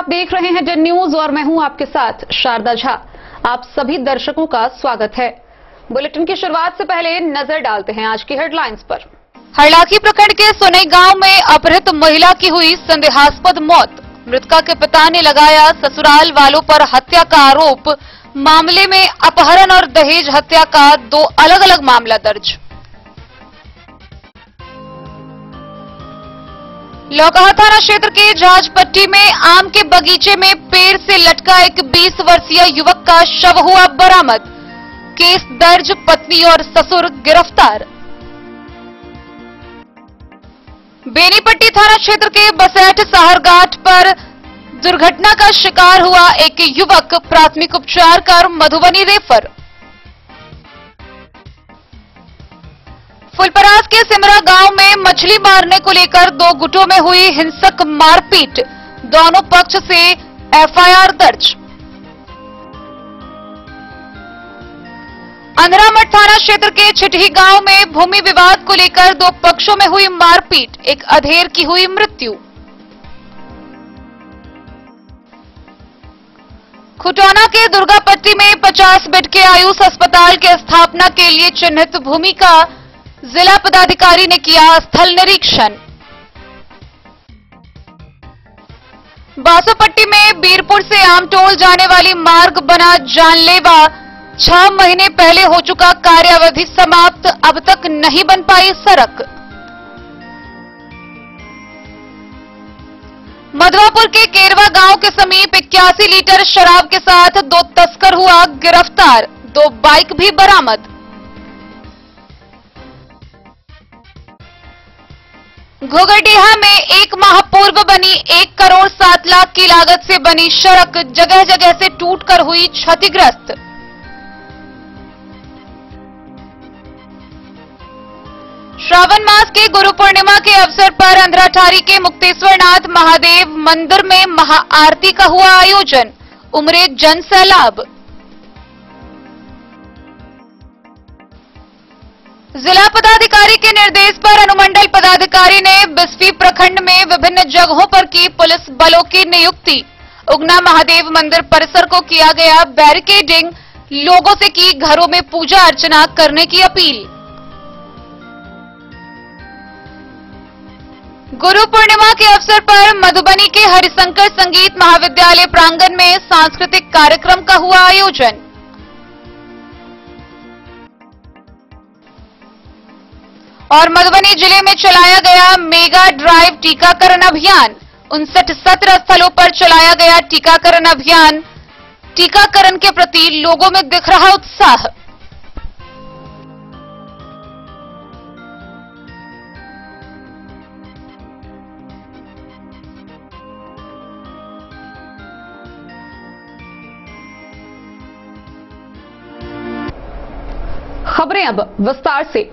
आप देख रहे हैं डन न्यूज और मैं हूं आपके साथ शारदा झा। आप सभी दर्शकों का स्वागत है। बुलेटिन की शुरुआत से पहले नजर डालते हैं आज की हेडलाइंस पर। हरलाखी प्रखंड के सोनई गांव में अपहृत महिला की हुई संदेहास्पद मौत। मृतका के पिता ने लगाया ससुराल वालों पर हत्या का आरोप। मामले में अपहरण और दहेज हत्या का 2 अलग-अलग मामला दर्ज। लौकहा थाना क्षेत्र के जहाजपट्टी में आम के बगीचे में पेड़ से लटका एक 20 वर्षीय युवक का शव हुआ बरामद। केस दर्ज, पत्नी और ससुर गिरफ्तार। बेनीपट्टी थाना क्षेत्र के बसैठ साहरघाट पर दुर्घटना का शिकार हुआ एक युवक, प्राथमिक उपचार कर मधुबनी रेफर। फुलपरास के सिमरा गांव में मछली मारने को लेकर 2 गुटों में हुई हिंसक मारपीट। दोनों पक्ष से एफआईआर दर्ज। अंधरामठ थाना क्षेत्र के छिटही गांव में भूमि विवाद को लेकर 2 पक्षों में हुई मारपीट। एक अधेड़ की हुई मृत्यु। खुटौना के दुर्गापट्टी में 50 बेड के आयुष अस्पताल के स्थापना के लिए चिन्हित भूमि का जिला पदाधिकारी ने किया स्थल निरीक्षण। बासोपट्टी में बीरपुर से आमटोल जाने वाली मार्ग बना जानलेवा। 6 महीने पहले हो चुका कार्यावधि समाप्त, अब तक नहीं बन पाई सड़क। मधवापुर के केरवा गांव के समीप 81 लीटर शराब के साथ 2 तस्कर हुआ गिरफ्तार। 2 बाइक भी बरामद। घोगरडीहा में 1 माह पूर्व बनी 1 करोड़ 7 लाख की लागत से बनी सड़क जगह जगह से टूटकर हुई क्षतिग्रस्त। श्रावण मास के गुरु पूर्णिमा के अवसर पर अंधराठारी के मुक्तेश्वरनाथ महादेव मंदिर में महाआरती का हुआ आयोजन। उमड़े जन सैलाब। जिला पदाधिकारी के निर्देश पर अनुमंडल पदाधिकारी ने बिस्फी प्रखंड में विभिन्न जगहों पर की पुलिस बलों की नियुक्ति। उगना महादेव मंदिर परिसर को किया गया बैरिकेडिंग। लोगों से की घरों में पूजा अर्चना करने की अपील। गुरु पूर्णिमा के अवसर पर मधुबनी के हरिशंकर संगीत महाविद्यालय प्रांगण में सांस्कृतिक कार्यक्रम का हुआ आयोजन। और मधुबनी जिले में चलाया गया मेगा ड्राइव टीकाकरण अभियान। 59 सत्र स्थलों पर चलाया गया टीकाकरण अभियान। टीकाकरण के प्रति लोगों में दिख रहा उत्साह। खबरें अब विस्तार से।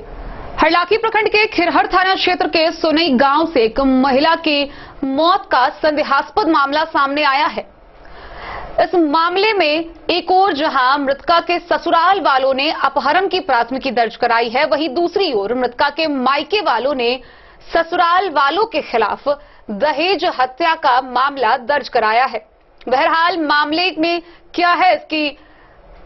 हरलाखी प्रखंड के खिरहर थाना क्षेत्र के सोनई गांव से एक महिला की मौत का संदेहास्पद मामला सामने आया है। इस मामले में एक ओर जहां मृतका के ससुराल वालों ने अपहरण की प्राथमिकी दर्ज कराई है, वहीं दूसरी ओर मृतका के मायके वालों ने ससुराल वालों के खिलाफ दहेज हत्या का मामला दर्ज कराया है। बहरहाल मामले में क्या है, इसकी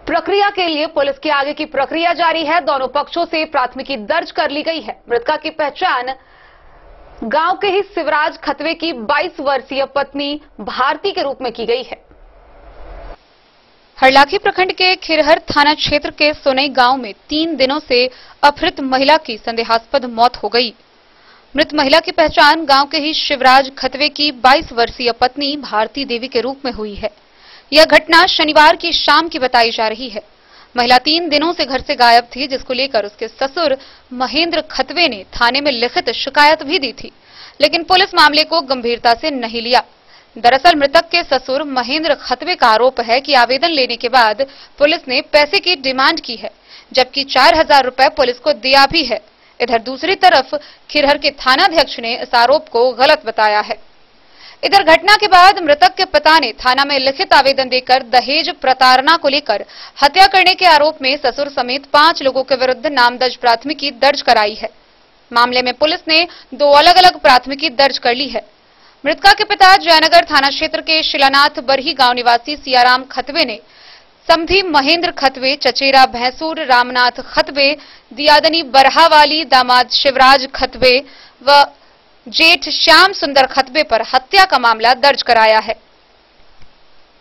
प्रक्रिया के लिए पुलिस की आगे की प्रक्रिया जारी है। दोनों पक्षों से प्राथमिकी दर्ज कर ली गई है। मृतका की पहचान गांव के ही शिवराज खतवे की 22 वर्षीय पत्नी भारती के रूप में की गई है। हरलाखी प्रखंड के खिरहर थाना क्षेत्र के सोनई गांव में 3 दिनों से अपहृत महिला की संदेहास्पद मौत हो गई। मृत महिला की पहचान गांव के ही शिवराज खतवे की 22 वर्षीय पत्नी भारती देवी के रूप में हुई है। यह घटना शनिवार की शाम की बताई जा रही है। महिला 3 दिनों से घर से गायब थी, जिसको लेकर उसके ससुर महेंद्र खतवे ने थाने में लिखित शिकायत भी दी थी, लेकिन पुलिस मामले को गंभीरता से नहीं लिया। दरअसल मृतक के ससुर महेंद्र खतवे का आरोप है कि आवेदन लेने के बाद पुलिस ने पैसे की डिमांड की है, जबकि 4000 रुपए पुलिस को दिया भी है। इधर दूसरी तरफ खिरहर के थानाध्यक्ष ने इस आरोप को गलत बताया है। इधर घटना के बाद मृतक के पिता ने थाना में लिखित आवेदन देकर दहेज प्रताड़ना को लेकर हत्या करने के आरोप में ससुर समेत 5 लोगों के विरुद्ध नामदर्ज प्राथमिकी दर्ज कराई है। मामले में पुलिस ने 2 अलग अलग प्राथमिकी दर्ज कर ली है। मृतका के पिता जयनगर थाना क्षेत्र के शिलानाथ बरही गांव निवासी सियाराम खतवे ने समधी महेंद्र खतवे, चचेरा भैंसूर रामनाथ खतवे, दियादनी बरहावाली दामाद शिवराज खतवे व जेठ श्याम सुंदर खतवे पर हत्या का मामला दर्ज कराया है।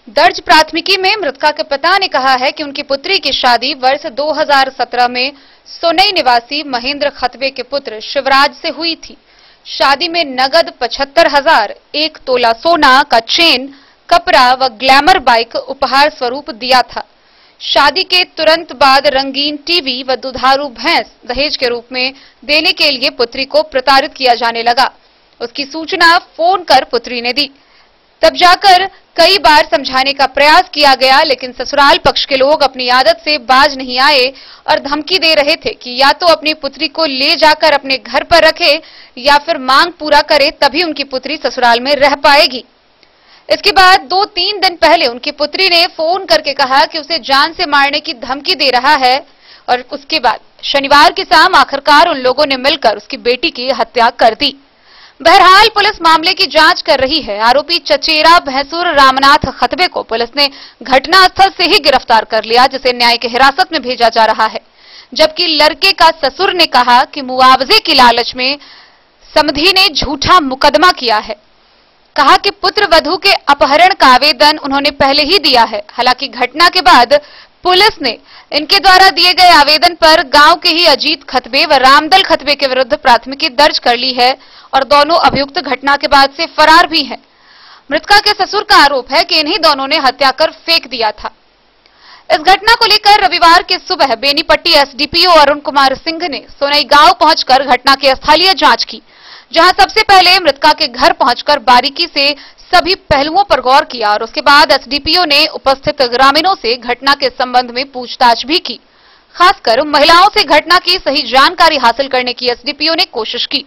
दर्ज प्राथमिकी में मृतका के पिता ने कहा है कि उनकी पुत्री की शादी वर्ष 2017 में सोनई निवासी महेंद्र खतवे के पुत्र शिवराज से हुई थी। शादी में नगद 75,000, 1 तोला सोना का चेन, कपड़ा व ग्लैमर बाइक उपहार स्वरूप दिया था। शादी के तुरंत बाद रंगीन टीवी व दुधारू भैंस दहेज के रूप में देने के लिए पुत्री को प्रताड़ित किया जाने लगा। उसकी सूचना फोन कर पुत्री ने दी। तब जाकर कई बार समझाने का प्रयास किया गया, लेकिन ससुराल पक्ष के लोग अपनी आदत से बाज नहीं आए और धमकी दे रहे थे कि या तो अपनी पुत्री को ले जाकर अपने घर पर रखे या फिर मांग पूरा करे, तभी उनकी पुत्री ससुराल में रह पाएगी। इसके बाद 2-3 दिन पहले उनकी पुत्री ने फोन करके कहा कि उसे जान से मारने की धमकी दे रहा है और उसके बाद शनिवार की शाम आखिरकार उन लोगों ने मिलकर उसकी बेटी की हत्या कर दी। बहरहाल पुलिस मामले की जांच कर रही है। आरोपी चचेरा भैंसूर रामनाथ खतवे को पुलिस ने घटनास्थल से ही गिरफ्तार कर लिया, जिसे न्यायिक हिरासत में भेजा जा रहा है। जबकि लड़के का ससुर ने कहा कि मुआवजे की लालच में समधी ने झूठा मुकदमा किया है। कहा कि पुत्र वधू के अपहरण का आवेदन उन्होंने पहले ही दिया है। हालांकि घटना के बाद पुलिस ने इनके द्वारा दिए गए आवेदन पर गांव के ही अजीत खतवे व रामदल खतवे के विरुद्ध प्राथमिकी दर्ज कर ली है और दोनों अभियुक्त घटना के बाद से फरार भी हैं। मृतका के ससुर का आरोप है कि इन्हीं दोनों ने हत्या कर फेंक दिया था। इस घटना को लेकर रविवार की सुबह बेनीपट्टी एसडीपीओ अरुण कुमार सिंह ने सोनई गांव पहुंचकर घटना की स्थलीय जांच की, जहां सबसे पहले मृतका के घर पहुंचकर बारीकी से सभी पहलुओं पर गौर किया और उसके बाद एसडीपीओ ने उपस्थित ग्रामीणों से घटना के संबंध में पूछताछ भी की। खासकर महिलाओं से घटना की सही जानकारी हासिल करने की एसडीपीओ ने कोशिश की।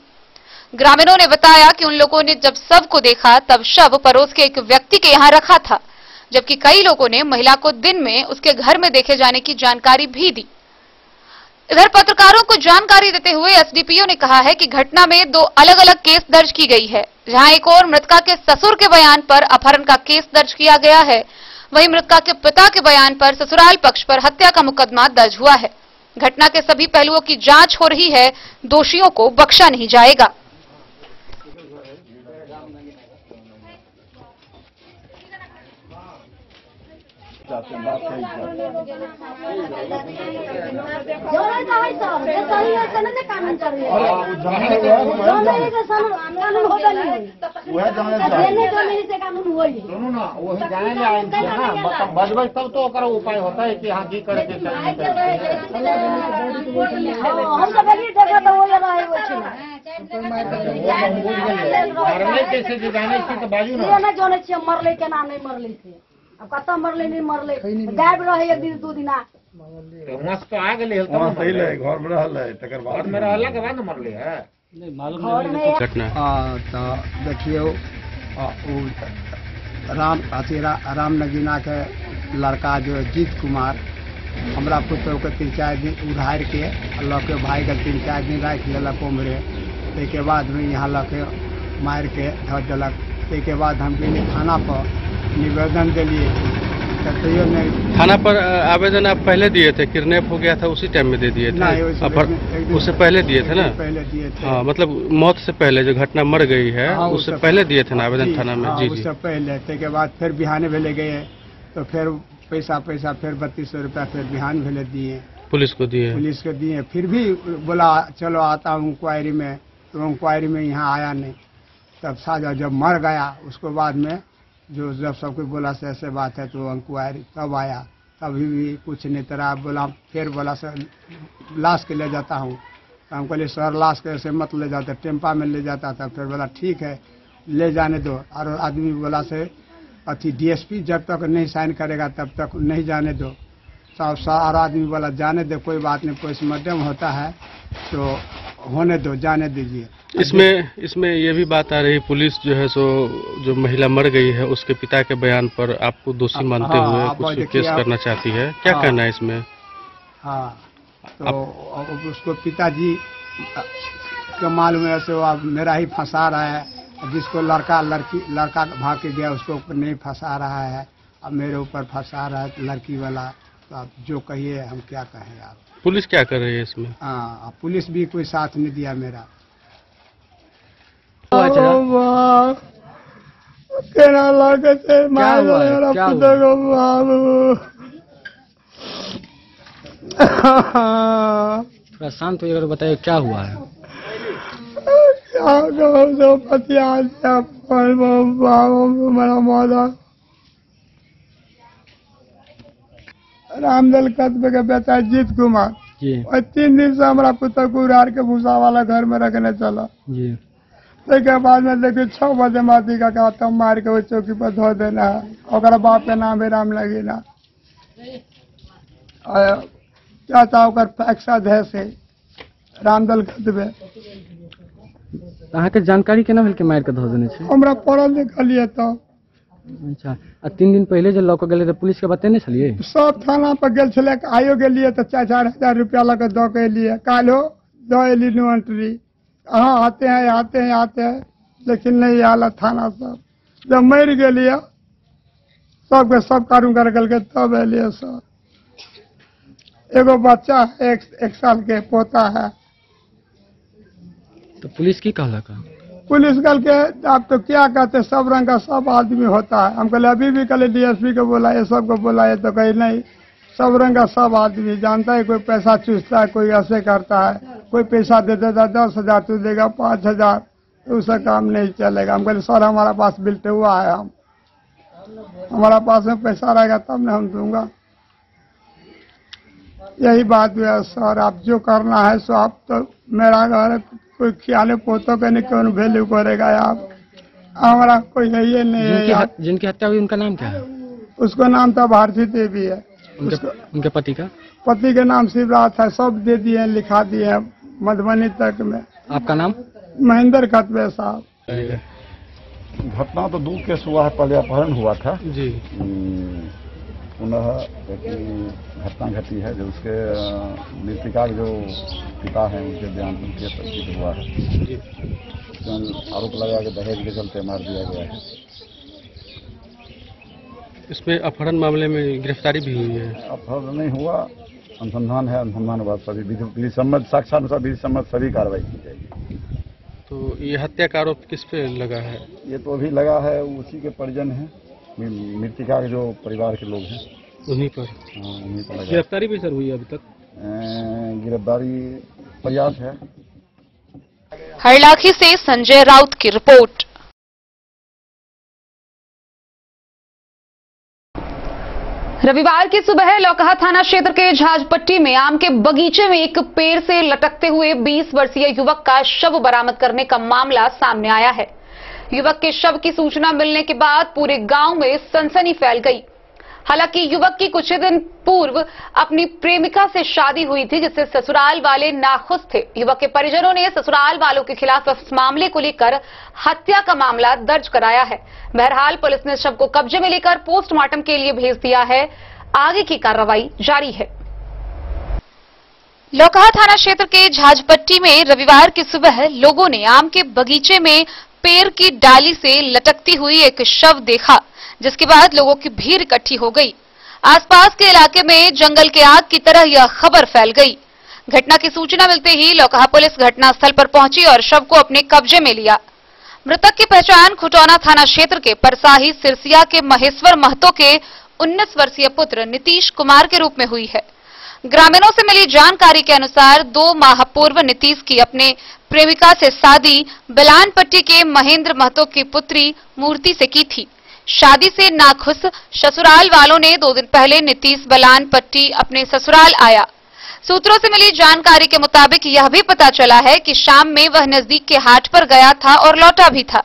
ग्रामीणों ने बताया कि उन लोगों ने जब शव को देखा तब शव पड़ोस के एक व्यक्ति के यहां रखा था, जबकि कई लोगों ने महिला को दिन में उसके घर में देखे जाने की जानकारी भी दी। इधर पत्रकारों को जानकारी देते हुए एसडीपीओ ने कहा है कि घटना में 2 अलग-अलग केस दर्ज की गई है, जहां एक और मृतका के ससुर के बयान पर अपहरण का केस दर्ज किया गया है, वहीं मृतका के पिता के बयान पर ससुराल पक्ष पर हत्या का मुकदमा दर्ज हुआ है। घटना के सभी पहलुओं की जांच हो रही है, दोषियों को बख्शा नहीं जाएगा। उपाय होता है कि हाँ जी करे कैसे जाने तो बाजू ना जाने मरले केना नहीं मरले से अब कत मरले नहीं मरले गायब रहे 1 दिन 2 दिन मस्त तो आ गेले हम सही ले घर में रहले तकर बाद में रहला के बाद न मरले है नहीं मालूम नहीं घटना। तो देखियो राम नगीना के लड़का जो जीत कुमार हमरा पुत्र के 3-4 दिन उधार के लके भाई के 3-4 दिन राख लेलक उमरे, के बाद में यहाँ लके मार के धर देलक। के बाद हम गेली थाना पर निवेदन दिलिए, थाना पर आवेदन आप पहले दिए थे? किडनैप हो गया था उसी टाइम में दे दिए थे? उससे पहले दिए थे ना? पहले दिए थे। हाँ, मतलब मौत से पहले जो घटना मर गई है उससे पहले दिए थे ना आवेदन थाना में? जी उससे पहले। के बाद फिर बिहाने भेले गए तो फिर पैसा फिर 3200 रुपया फिर बिहान भेले दिए, पुलिस को दिए। फिर भी बोला चलो आता हूँ इंक्वायरी में, तो इंक्वायरी में यहाँ आया नहीं। तब साजा जब मर गया उसको बाद में जो जब सबको बोला से ऐसे बात है तो इंक्वायरी तब आया, तभी भी कुछ नहीं तरह बोला। फिर बोला सर लाश के ले जाता हूँ, तो हम कहले सर लाश के ऐसे मत ले जाते, टेम्पा में ले जाता था। फिर बोला ठीक है ले जाने दो। और आदमी बोला से अथी डीएसपी जब तक नहीं साइन करेगा तब तक नहीं जाने दो। सारा आदमी बोला जाने दो, कोई बात नहीं, पोस्टमार्टम होता है तो होने दो, जाने दीजिए। इसमें ये भी बात आ रही, पुलिस जो है सो जो महिला मर गई है उसके पिता के बयान पर आपको दोषी मानते हुए कुछ केस करना चाहती है, क्या कहना है इसमें? हाँ, तो उसको पिताजी का मालूम है से वो मेरा ही फंसा रहा है, जिसको लड़का भाग के गया उसको ऊपर नहीं फंसा रहा है, अब मेरे ऊपर फंसा रहा है लड़की वाला। तो आप जो कहिए हम क्या कहें आप। पुलिस क्या कर रही है इसमें? हाँ, पुलिस भी कोई साथ नहीं दिया मेरा। तेरा लागत है मेरा पुत्र को बाबू। थोड़ा शांत होइएगा तो बताइए क्या हुआ है। क्या कहो मेरा मौला रामदल कस्बे के बेटा जीत कुमार जी। और 3 दिन से हमारा पुत्र को उड़ार के भूसा वाला घर में रखने चला जी। के बाद में देखिए 6 बजे माती का कहा तब मार के वो चौकी पर धो देना है। और बाप के नाम है राम लगीना। क्या था ओकर पैक्सा धे से रामदल कस्बे अहाँ के जानकारी केना भेल के मार के धो देने छै? हमरा पढ़ल लिखलिए तो। अच्छा, आ 3 दिन पहले जो लौक गेले तो पुलिस के बतेने छलिए? सब थाना पर गेल छले, आयो गेलिए तो 4-4 हजार रुपया लगे दो के लिए। कालो दो एली नो एंट्री। हाँ आते हैं लेकिन नहीं आला थाना सब। जब मर गेलिए सबके सब कानून कर के तब एलिए सब। एगो बच्चा है 1 साल के पोता है। तो पुलिस की कहला का? पुलिस कल के आप तो क्या कहते, सब रंग का सब आदमी होता है। हम कहले अभी भी कल डीएसपी को बोला ये सबको बोला है तो कहीं नहीं, सब रंग का सब आदमी जानता है। कोई पैसा चूसता है, कोई ऐसे करता है, कोई पैसा दे देता 10,000 तू देगा 5,000, तो उससे काम नहीं चलेगा। हम कहले सर हमारा पास बिल्टे हुआ है, हमारा पास में पैसा रहेगा तब ना हम दूंगा। यही बात है सर, आप जो करना है सो आप तो मेरा घर कोई ख्याल पोतों के नहीं कौन वैल्यू करेगा आप, हमारा कोई है ये नहीं है। जिनकी हत्या हुई उनका नाम क्या है? उसका नाम तो भारती देवी है। उनके पति का? पति के नाम शिवराज है, सब दे दिए लिखा दिए मधुबनी तक में। आपका नाम? महेंद्र खतवे साहब। घटना तो 2 केस हुआ है। पहले अपहरण हुआ था जी। पुनः एक घटना घटी है जो उसके मृतिका के जो पिता हैं उनके बयान उनके प्रति हुआ है। आरोप लगा के दहेज के चलते मार दिया गया है। इसमें अपहरण मामले में गिरफ्तारी भी हुई है? अपहरण नहीं हुआ, अनुसंधान है। अनुसंधान बाद सभी विधि सम्मत साक्षानुसार विधि सम्मत सभी कार्रवाई की जाएगी। तो ये हत्या का आरोप किस पे लगा है? ये तो अभी लगा है उसी के परिजन हैं, मृतिका के जो परिवार के लोग हैं उन्हीं पर। उन्हीं पर लगा। गिरफ्तारी भी सर हुई है अभी तक? गिरफ्तारी प्रयास है। हरलाखी से संजय राउत की रिपोर्ट। रविवार की सुबह लौकहा थाना क्षेत्र के झाजपट्टी में आम के बगीचे में एक पेड़ से लटकते हुए 20 वर्षीय युवक का शव बरामद करने का मामला सामने आया है। युवक के शव की सूचना मिलने के बाद पूरे गांव में सनसनी फैल गई। हालांकि युवक की कुछ दिन पूर्व अपनी प्रेमिका से शादी हुई थी, जिससे ससुराल वाले नाखुश थे। युवक के परिजनों ने ससुराल वालों के खिलाफ इस मामले को लेकर हत्या का मामला दर्ज कराया है। बहरहाल पुलिस ने शव को कब्जे में लेकर पोस्टमार्टम के लिए भेज दिया है। आगे की कार्रवाई जारी है। लौकहा थाना क्षेत्र के झाजपट्टी में रविवार की सुबह लोगों ने आम के बगीचे में पेड़ की डाली से लटकती हुई एक शव देखा, जिसके बाद लोगों की भीड़ इकट्ठी हो गई। आसपास के इलाके में जंगल के आग की तरह यह खबर फैल गई। घटना की सूचना मिलते ही लौकहा पुलिस घटनास्थल पर पहुंची और शव को अपने कब्जे में लिया। मृतक की पहचान खुटौना थाना क्षेत्र के परसाही सिरसिया के महेश्वर महतो के 19 वर्षीय पुत्र नीतीश कुमार के रूप में हुई है। ग्रामीणों से मिली जानकारी के अनुसार 2 माह पूर्व नीतीश की अपने प्रेमिका से शादी बिलानपट्टी के महेंद्र महतो की पुत्री मूर्ति से की थी। शादी से नाखुश ससुराल वालों ने 2 दिन पहले नीतीश बिलानपट्टी अपने ससुराल आया। सूत्रों से मिली जानकारी के मुताबिक यह भी पता चला है कि शाम में वह नजदीक के हाट पर गया था और लौटा भी था।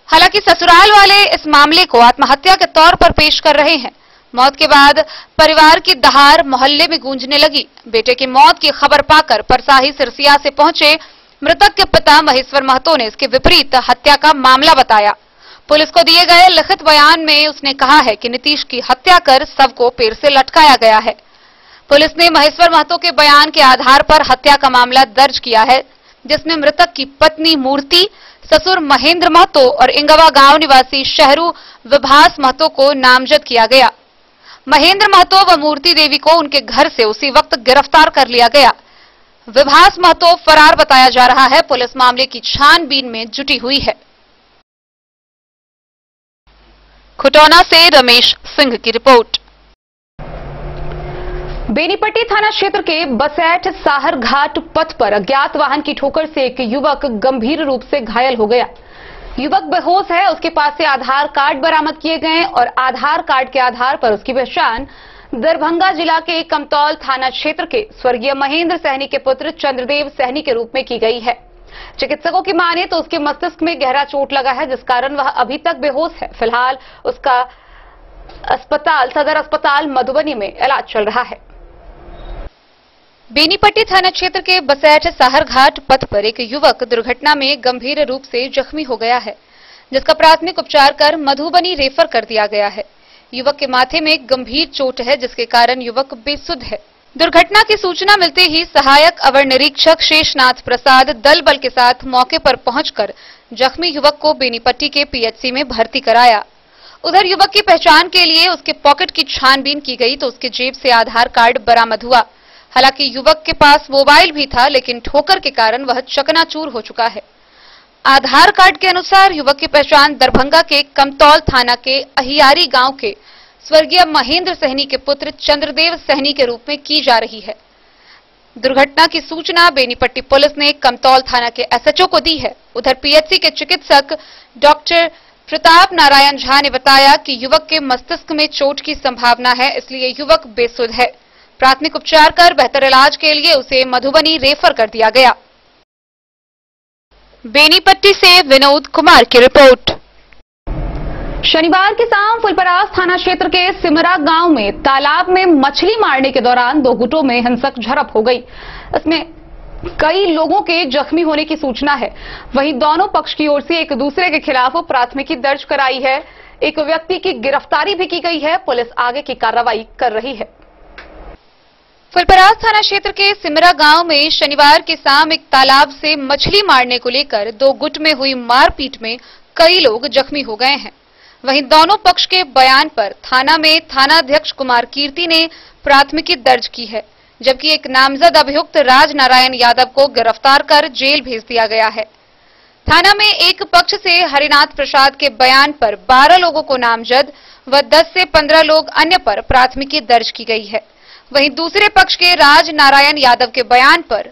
हालांकि ससुराल वाले इस मामले को आत्महत्या के तौर पर पेश कर रहे हैं। मौत के बाद परिवार की दहाड़ मोहल्ले में गूंजने लगी। बेटे की मौत की खबर पाकर परसाही सिरसिया से पहुंचे मृतक के पिता महेश्वर महतो ने इसके विपरीत हत्या का मामला बताया। पुलिस को दिए गए लिखित बयान में उसने कहा है कि नीतीश की हत्या कर शव को पेड़ से लटकाया गया है। पुलिस ने महेश्वर महतो के बयान के आधार पर हत्या का मामला दर्ज किया है, जिसमें मृतक की पत्नी मूर्ति, ससुर महेंद्र महतो और इंगवा गांव निवासी शहरू विभास महतो को नामजद किया गया। महेंद्र महतो व मूर्ति देवी को उनके घर से उसी वक्त गिरफ्तार कर लिया गया। विभास महतो फरार बताया जा रहा है। पुलिस मामले की छानबीन में जुटी हुई है। खुटौना से रमेश सिंह की रिपोर्ट। बेनीपट्टी थाना क्षेत्र के बसैठ साहर घाट पथ पर अज्ञात वाहन की ठोकर से एक युवक गंभीर रूप से घायल हो गया। युवक बेहोश है। उसके पास से आधार कार्ड बरामद किए गए और आधार कार्ड के आधार पर उसकी पहचान दरभंगा जिला के कमतौल थाना क्षेत्र के स्वर्गीय महेंद्र सहनी के पुत्र चंद्रदेव सहनी के रूप में की गई है। चिकित्सकों की माने तो उसके मस्तिष्क में गहरा चोट लगा है, जिस कारण वह अभी तक बेहोश है। फिलहाल उसका सदर अस्पताल मधुबनी में इलाज चल रहा है। बेनीपट्टी थाना क्षेत्र के बसैठ साहर घाट पथ पर एक युवक दुर्घटना में गंभीर रूप से जख्मी हो गया है, जिसका प्राथमिक उपचार कर मधुबनी रेफर कर दिया गया है। युवक के माथे में गंभीर चोट है, जिसके कारण युवक बेसुध है। दुर्घटना की सूचना मिलते ही सहायक अवर निरीक्षक शेषनाथ प्रसाद दल बल के साथ मौके पर पहुंचकर जख्मी युवक को बेनीपट्टी के पीएचसी में भर्ती कराया। उधर युवक की पहचान के लिए उसके पॉकेट की छानबीन की गई तो उसके जेब से आधार कार्ड बरामद हुआ। हालांकि युवक के पास मोबाइल भी था, लेकिन ठोकर के कारण वह चकनाचूर हो चुका है। आधार कार्ड के अनुसार युवक की पहचान दरभंगा के कमतौल थाना के अहियारी गांव के स्वर्गीय महेंद्र सहनी के पुत्र चंद्रदेव सहनी के रूप में की जा रही है। दुर्घटना की सूचना बेनीपट्टी पुलिस ने कमतौल थाना के एसएचओ को दी है। उधर पीएचसी के चिकित्सक डॉक्टर प्रताप नारायण झा ने बताया कि युवक के मस्तिष्क में चोट की संभावना है, इसलिए युवक बेसुध है। प्राथमिक उपचार कर बेहतर इलाज के लिए उसे मधुबनी रेफर कर दिया गया। बेनीपट्टी से विनोद कुमार की रिपोर्ट। शनिवार की शाम फुलपरास थाना क्षेत्र के सिमरा गांव में तालाब में मछली मारने के दौरान दो गुटों में हिंसक झड़प हो गई। इसमें कई लोगों के जख्मी होने की सूचना है। वहीं दोनों पक्ष की ओर से एक दूसरे के खिलाफ प्राथमिकी दर्ज कराई है। एक व्यक्ति की गिरफ्तारी भी की गई है। पुलिस आगे की कार्रवाई कर रही है। फुलपरास थाना क्षेत्र के सिमरा गांव में शनिवार की शाम एक तालाब से मछली मारने को लेकर दो गुट में हुई मारपीट में कई लोग जख्मी हो गए हैं। वहीं दोनों पक्ष के बयान पर थाना में थानाध्यक्ष कुमार कीर्ति ने प्राथमिकी दर्ज की है, जबकि एक नामजद अभियुक्त राज नारायण यादव को गिरफ्तार कर जेल भेज दिया गया है। थाना में एक पक्ष से हरिनाथ प्रसाद के बयान पर 12 लोगों को नामजद व 10 से 15 लोग अन्य पर प्राथमिकी दर्ज की गई है। वहीं दूसरे पक्ष के राज नारायण यादव के बयान पर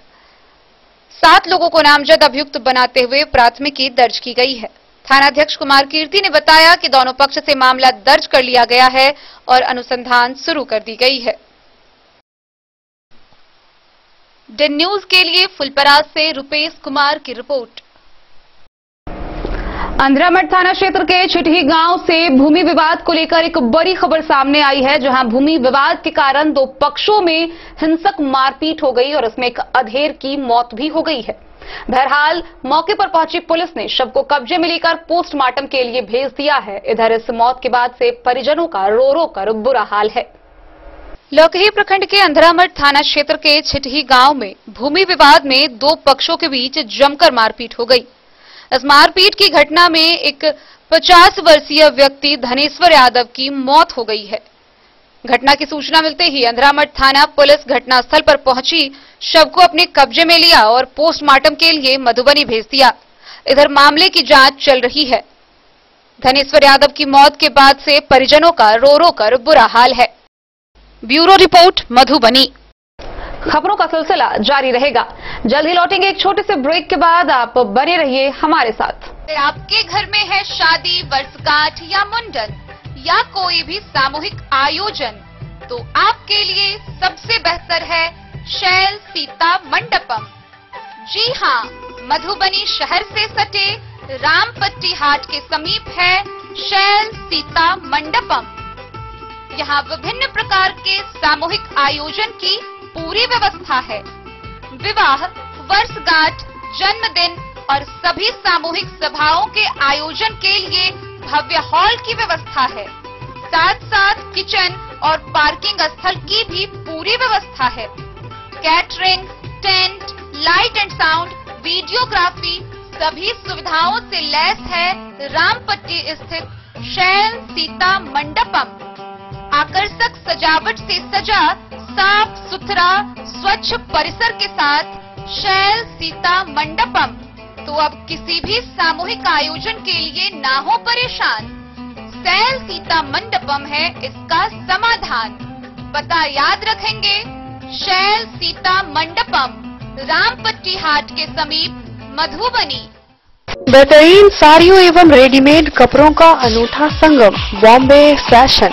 7 लोगों को नामजद अभियुक्त बनाते हुए प्राथमिकी दर्ज की गई है। थानाध्यक्ष कुमार कीर्ति ने बताया कि दोनों पक्ष से मामला दर्ज कर लिया गया है और अनुसंधान शुरू कर दी गई है। डेन न्यूज के लिए फुलपरास से रुपेश कुमार की रिपोर्ट। अंधरामठ थाना क्षेत्र के छिटही गांव से भूमि विवाद को लेकर एक बड़ी खबर सामने आई है, जहां भूमि विवाद के कारण दो पक्षों में हिंसक मारपीट हो गई और इसमें एक अधेड़ की मौत भी हो गई है। बहरहाल मौके पर पहुंची पुलिस ने शव को कब्जे में लेकर पोस्टमार्टम के लिए भेज दिया है। इधर इस मौत के बाद से परिजनों का रो रो कर बुरा हाल है। लौकही प्रखंड के अंधरामठ थाना क्षेत्र के छिटही गांव में भूमि विवाद में दो पक्षों के बीच जमकर मारपीट हो गई। इस मारपीट की घटना में एक 50 वर्षीय व्यक्ति धनेश्वर यादव की मौत हो गई है। घटना की सूचना मिलते ही अंधरामठ थाना पुलिस घटनास्थल पर पहुंची, शव को अपने कब्जे में लिया और पोस्टमार्टम के लिए मधुबनी भेज दिया। इधर मामले की जांच चल रही है। धनेश्वर यादव की मौत के बाद से परिजनों का रो रो कर बुरा हाल है। Bureau report Madhubani. खबरों का सिलसिला जारी रहेगा। जल्द ही लौटेंगे एक छोटे से ब्रेक के बाद। आप बने रहिए हमारे साथ। आपके घर में है शादी, वर्षगांठ या मुंडन या कोई भी सामूहिक आयोजन, तो आपके लिए सबसे बेहतर है शैल सीता मंडपम। जी हाँ, मधुबनी शहर से सटे रामपट्टी हाट के समीप है शैल सीता मंडपम। यहाँ विभिन्न प्रकार के सामूहिक आयोजन की पूरी व्यवस्था है। विवाह, वर्षगांठ, जन्मदिन और सभी सामूहिक सभाओं के आयोजन के लिए भव्य हॉल की व्यवस्था है। साथ साथ किचन और पार्किंग स्थल की भी पूरी व्यवस्था है। Catering, tent, light and sound, videography सभी सुविधाओं से लैस है रामपट्टी स्थित शैल सीता मंडपम। आकर्षक सजावट से सजा साफ सुथरा स्वच्छ परिसर के साथ शैल सीता मंडपम। तो अब किसी भी सामूहिक आयोजन के लिए ना हो परेशान, शैल सीता मंडपम है इसका समाधान। पता याद रखेंगे, शैल सीता मंडपम, रामपट्टी हाट के समीप, मधुबनी। बेहतरीन साड़ियों एवं रेडीमेड कपड़ों का अनूठा संगम, बॉम्बे फैशन।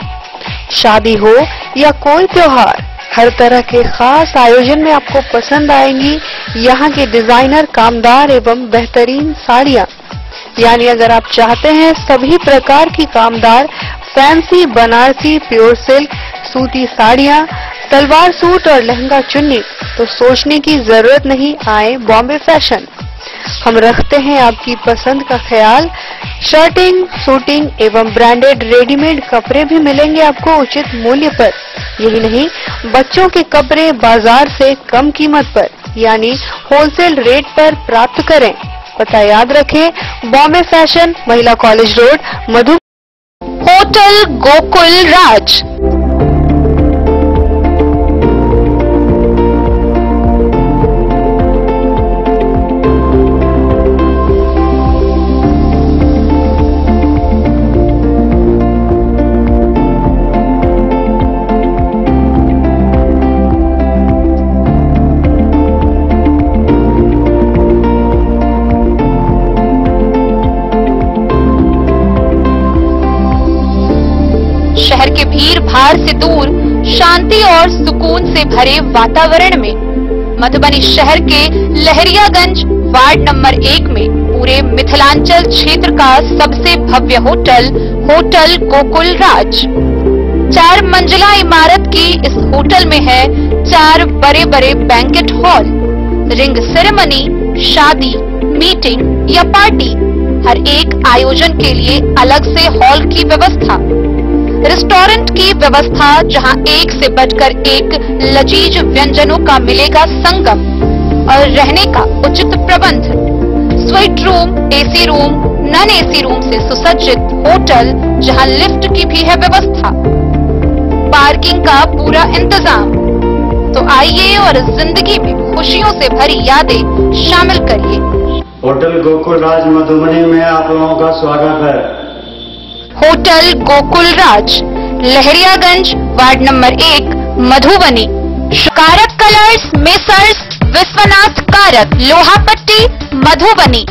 शादी हो या कोई त्योहार, हर तरह के खास आयोजन में आपको पसंद आएंगी यहाँ के डिजाइनर, कामदार एवं बेहतरीन साड़ियाँ। यानी अगर आप चाहते हैं सभी प्रकार की कामदार, फैंसी, बनारसी, प्योर सिल्क, सूती साड़ियाँ, सलवार सूट और लहंगा चुन्नी, तो सोचने की जरूरत नहीं, आए बॉम्बे फैशन। हम रखते हैं आपकी पसंद का ख्याल। शर्टिंग, सूटिंग एवं ब्रांडेड रेडीमेड कपड़े भी मिलेंगे आपको उचित मूल्य पर। यही नहीं, बच्चों के कपड़े बाजार से कम कीमत पर, यानी होलसेल रेट पर प्राप्त करें। पता याद रखें, बॉम्बे फैशन, महिला कॉलेज रोड, मधु। होटल गोकुल राज। शहर के भीड़ भाड़ से दूर, शांति और सुकून से भरे वातावरण में मधुबनी शहर के लहरियागंज वार्ड नंबर 1 में पूरे मिथिलांचल क्षेत्र का सबसे भव्य होटल, होटल गोकुल राज। 4 मंजिला इमारत की इस होटल में है 4 बड़े बड़े बैंकेट हॉल, रिंग सेरेमनी, शादी, मीटिंग या पार्टी, हर एक आयोजन के लिए अलग से हॉल की व्यवस्था, रेस्टोरेंट की व्यवस्था जहां एक से बढ़कर एक लजीज व्यंजनों का मिलेगा संगम, और रहने का उचित प्रबंध, suite room, AC room, non AC room से सुसज्जित होटल जहां लिफ्ट की भी है व्यवस्था, पार्किंग का पूरा इंतजाम। तो आइए और जिंदगी में खुशियों से भरी यादें शामिल करिए। होटल गोकुल राज मधुबनी में आप लोगों का स्वागत है। होटल गोकुल राज, लहरियागंज वार्ड नंबर 1, मधुबनी। कारक कलर्स, मेसर्स विश्वनाथ कारक, लोहापट्टी, मधुबनी।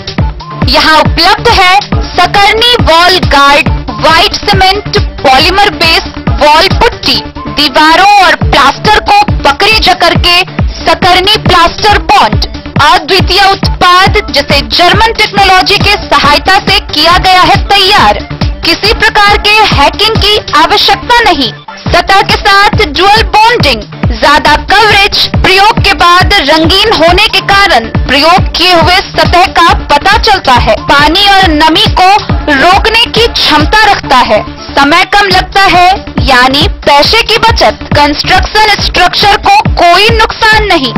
यहाँ उपलब्ध है Sakarni wall guard, white cement, polymer base wall putty, दीवारों और प्लास्टर को पकड़ी जकड़ के सकरनी प्लास्टर बॉन्ड, अद्वितीय उत्पाद जिसे जर्मन टेक्नोलॉजी के सहायता से किया गया है तैयार। किसी प्रकार के हैकिंग की आवश्यकता नहीं, सतह के साथ डुअल बॉन्डिंग, ज्यादा कवरेज, प्रयोग के बाद रंगीन होने के कारण प्रयोग किए हुए सतह का पता चलता है, पानी और नमी को रोकने की क्षमता रखता है, समय कम लगता है यानी पैसे की बचत, कंस्ट्रक्शन स्ट्रक्चर को कोई नुकसान नहीं,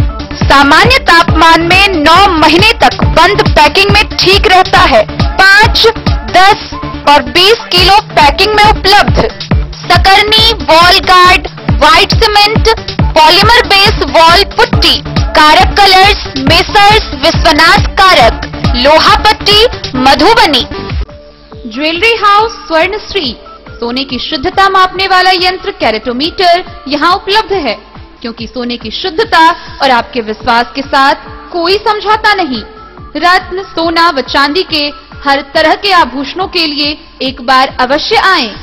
सामान्य तापमान में 9 महीने तक बंद पैकिंग में ठीक रहता है, 5, 10 और 20 किलो पैकिंग में उपलब्ध। Sakarni wall guard, white cement, polymer base wall putty, Karak colours, messrs Vishwanath Karak, Lohapatti, Madhubani. Jewellery house स्वर्ण श्री, सोने की शुद्धता मापने वाला यंत्र कैरेटोमीटर यहाँ उपलब्ध है, क्योंकि सोने की शुद्धता और आपके विश्वास के साथ कोई समझौता नहीं। रत्न, सोना व चांदी के हर तरह के आभूषणों के लिए एक बार अवश्य आएं।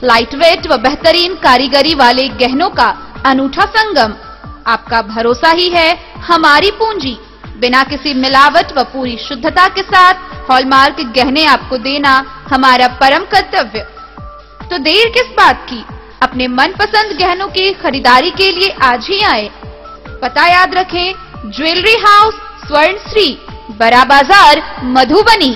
लाइट वेट व बेहतरीन कारीगरी वाले गहनों का अनूठा संगम, आपका भरोसा ही है हमारी पूंजी। बिना किसी मिलावट व पूरी शुद्धता के साथ हॉलमार्क गहने आपको देना हमारा परम कर्तव्य। तो देर किस बात की, अपने मनपसंद गहनों की खरीदारी के लिए आज ही आए। पता याद रखें, ज्वेलरी हाउस स्वर्ण श्री, बड़ा बाजार, मधुबनी।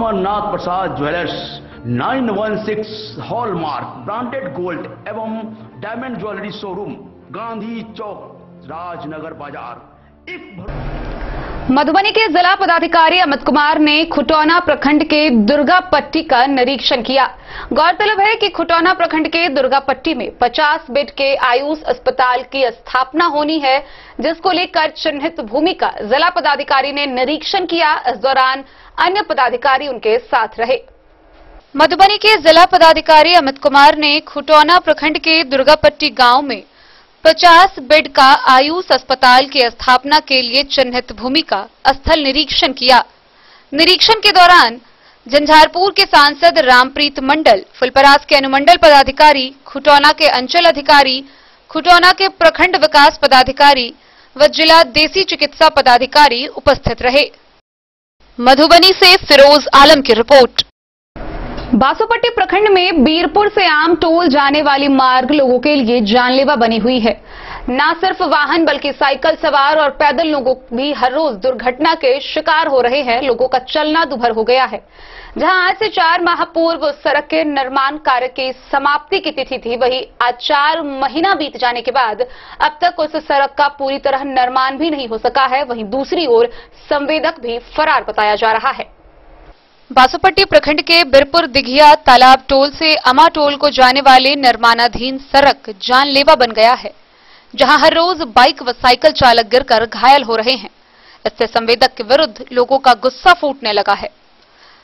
अमरनाथ प्रसाद ज्वेलर्स 916 हॉलमार्क ब्रांडेड गोल्ड एवं डायमंड ज्वेलरी शोरूम, गांधी चौक, राजनगर बाजार। मधुबनी के जिला पदाधिकारी अमित कुमार ने खुटौना प्रखंड के दुर्गापट्टी का निरीक्षण किया। गौरतलब है कि खुटौना प्रखंड के दुर्गापट्टी में 50 बेड के आयुष अस्पताल की स्थापना होनी है, जिसको लेकर चिन्हित भूमि का जिला पदाधिकारी ने निरीक्षण किया। इस दौरान अन्य पदाधिकारी उनके साथ रहे। मधुबनी के जिला पदाधिकारी अमित कुमार ने खुटौना प्रखंड के दुर्गापट्टी गांव में 50 बेड का आयुष अस्पताल की स्थापना के लिए चिन्हित भूमि का स्थल निरीक्षण किया। निरीक्षण के दौरान झंझारपुर के सांसद रामप्रीत मंडल, फुलपरास के अनुमंडल पदाधिकारी, खुटौना के अंचल अधिकारी, खुटौना के प्रखंड विकास पदाधिकारी व जिला देसी चिकित्सा पदाधिकारी उपस्थित रहे। मधुबनी से फिरोज आलम की रिपोर्ट। बासोपट्टी प्रखंड में बीरपुर से आम टोल जाने वाली मार्ग लोगों के लिए जानलेवा बनी हुई है। न सिर्फ वाहन बल्कि साइकिल सवार और पैदल लोगों भी हर रोज दुर्घटना के शिकार हो रहे हैं। लोगों का चलना दुभर हो गया है। जहां आज से 4 माह पूर्व उस सड़क के निर्माण कार्य की समाप्ति की तिथि थी, वहीं आज 4 महीना बीत जाने के बाद अब तक उस सड़क का पूरी तरह निर्माण भी नहीं हो सका है। वहीं दूसरी ओर संवेदक भी फरार बताया जा रहा है। बासोपट्टी प्रखंड के बिरपुर दिघिया तालाब टोल से अमा टोल को जाने वाले निर्माणाधीन सड़क जानलेवा बन गया है, जहां हर रोज बाइक व साइकिल चालक गिरकर घायल हो रहे हैं। इससे संवेदक के विरुद्ध लोगों का गुस्सा फूटने लगा है।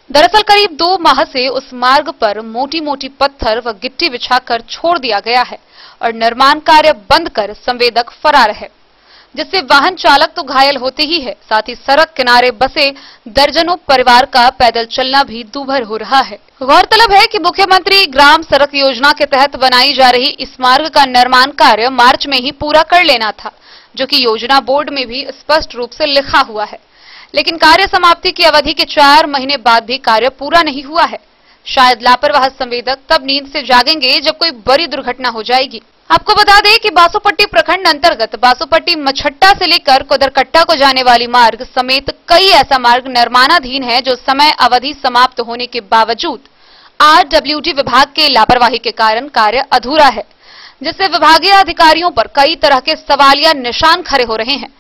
दरअसल करीब 2 माह से उस मार्ग पर मोटी मोटी पत्थर व गिट्टी बिछाकर छोड़ दिया गया है और निर्माण कार्य बंद कर संवेदक फरार है, जिससे वाहन चालक तो घायल होते ही है, साथ ही सड़क किनारे बसे दर्जनों परिवार का पैदल चलना भी दूभर हो रहा है। गौरतलब है कि मुख्यमंत्री ग्राम सड़क योजना के तहत बनाई जा रही इस मार्ग का निर्माण कार्य मार्च में ही पूरा कर लेना था, जो कि योजना बोर्ड में भी स्पष्ट रूप से लिखा हुआ है। लेकिन कार्य समाप्ति की अवधि के 4 महीने बाद भी कार्य पूरा नहीं हुआ है। शायद लापरवाह संवेदक तब नींद से जागेंगे जब कोई बड़ी दुर्घटना हो जाएगी। आपको बता दें कि बासोपट्टी प्रखंड अंतर्गत बासोपट्टी मछट्टा से लेकर कुदरकट्टा को जाने वाली मार्ग समेत कई ऐसा मार्ग निर्माणाधीन है जो समय अवधि समाप्त होने के बावजूद आरडब्ल्यूडी विभाग के लापरवाही के कारण कार्य अधूरा है, जिससे विभागीय अधिकारियों पर कई तरह के सवालिया निशान खड़े हो रहे हैं।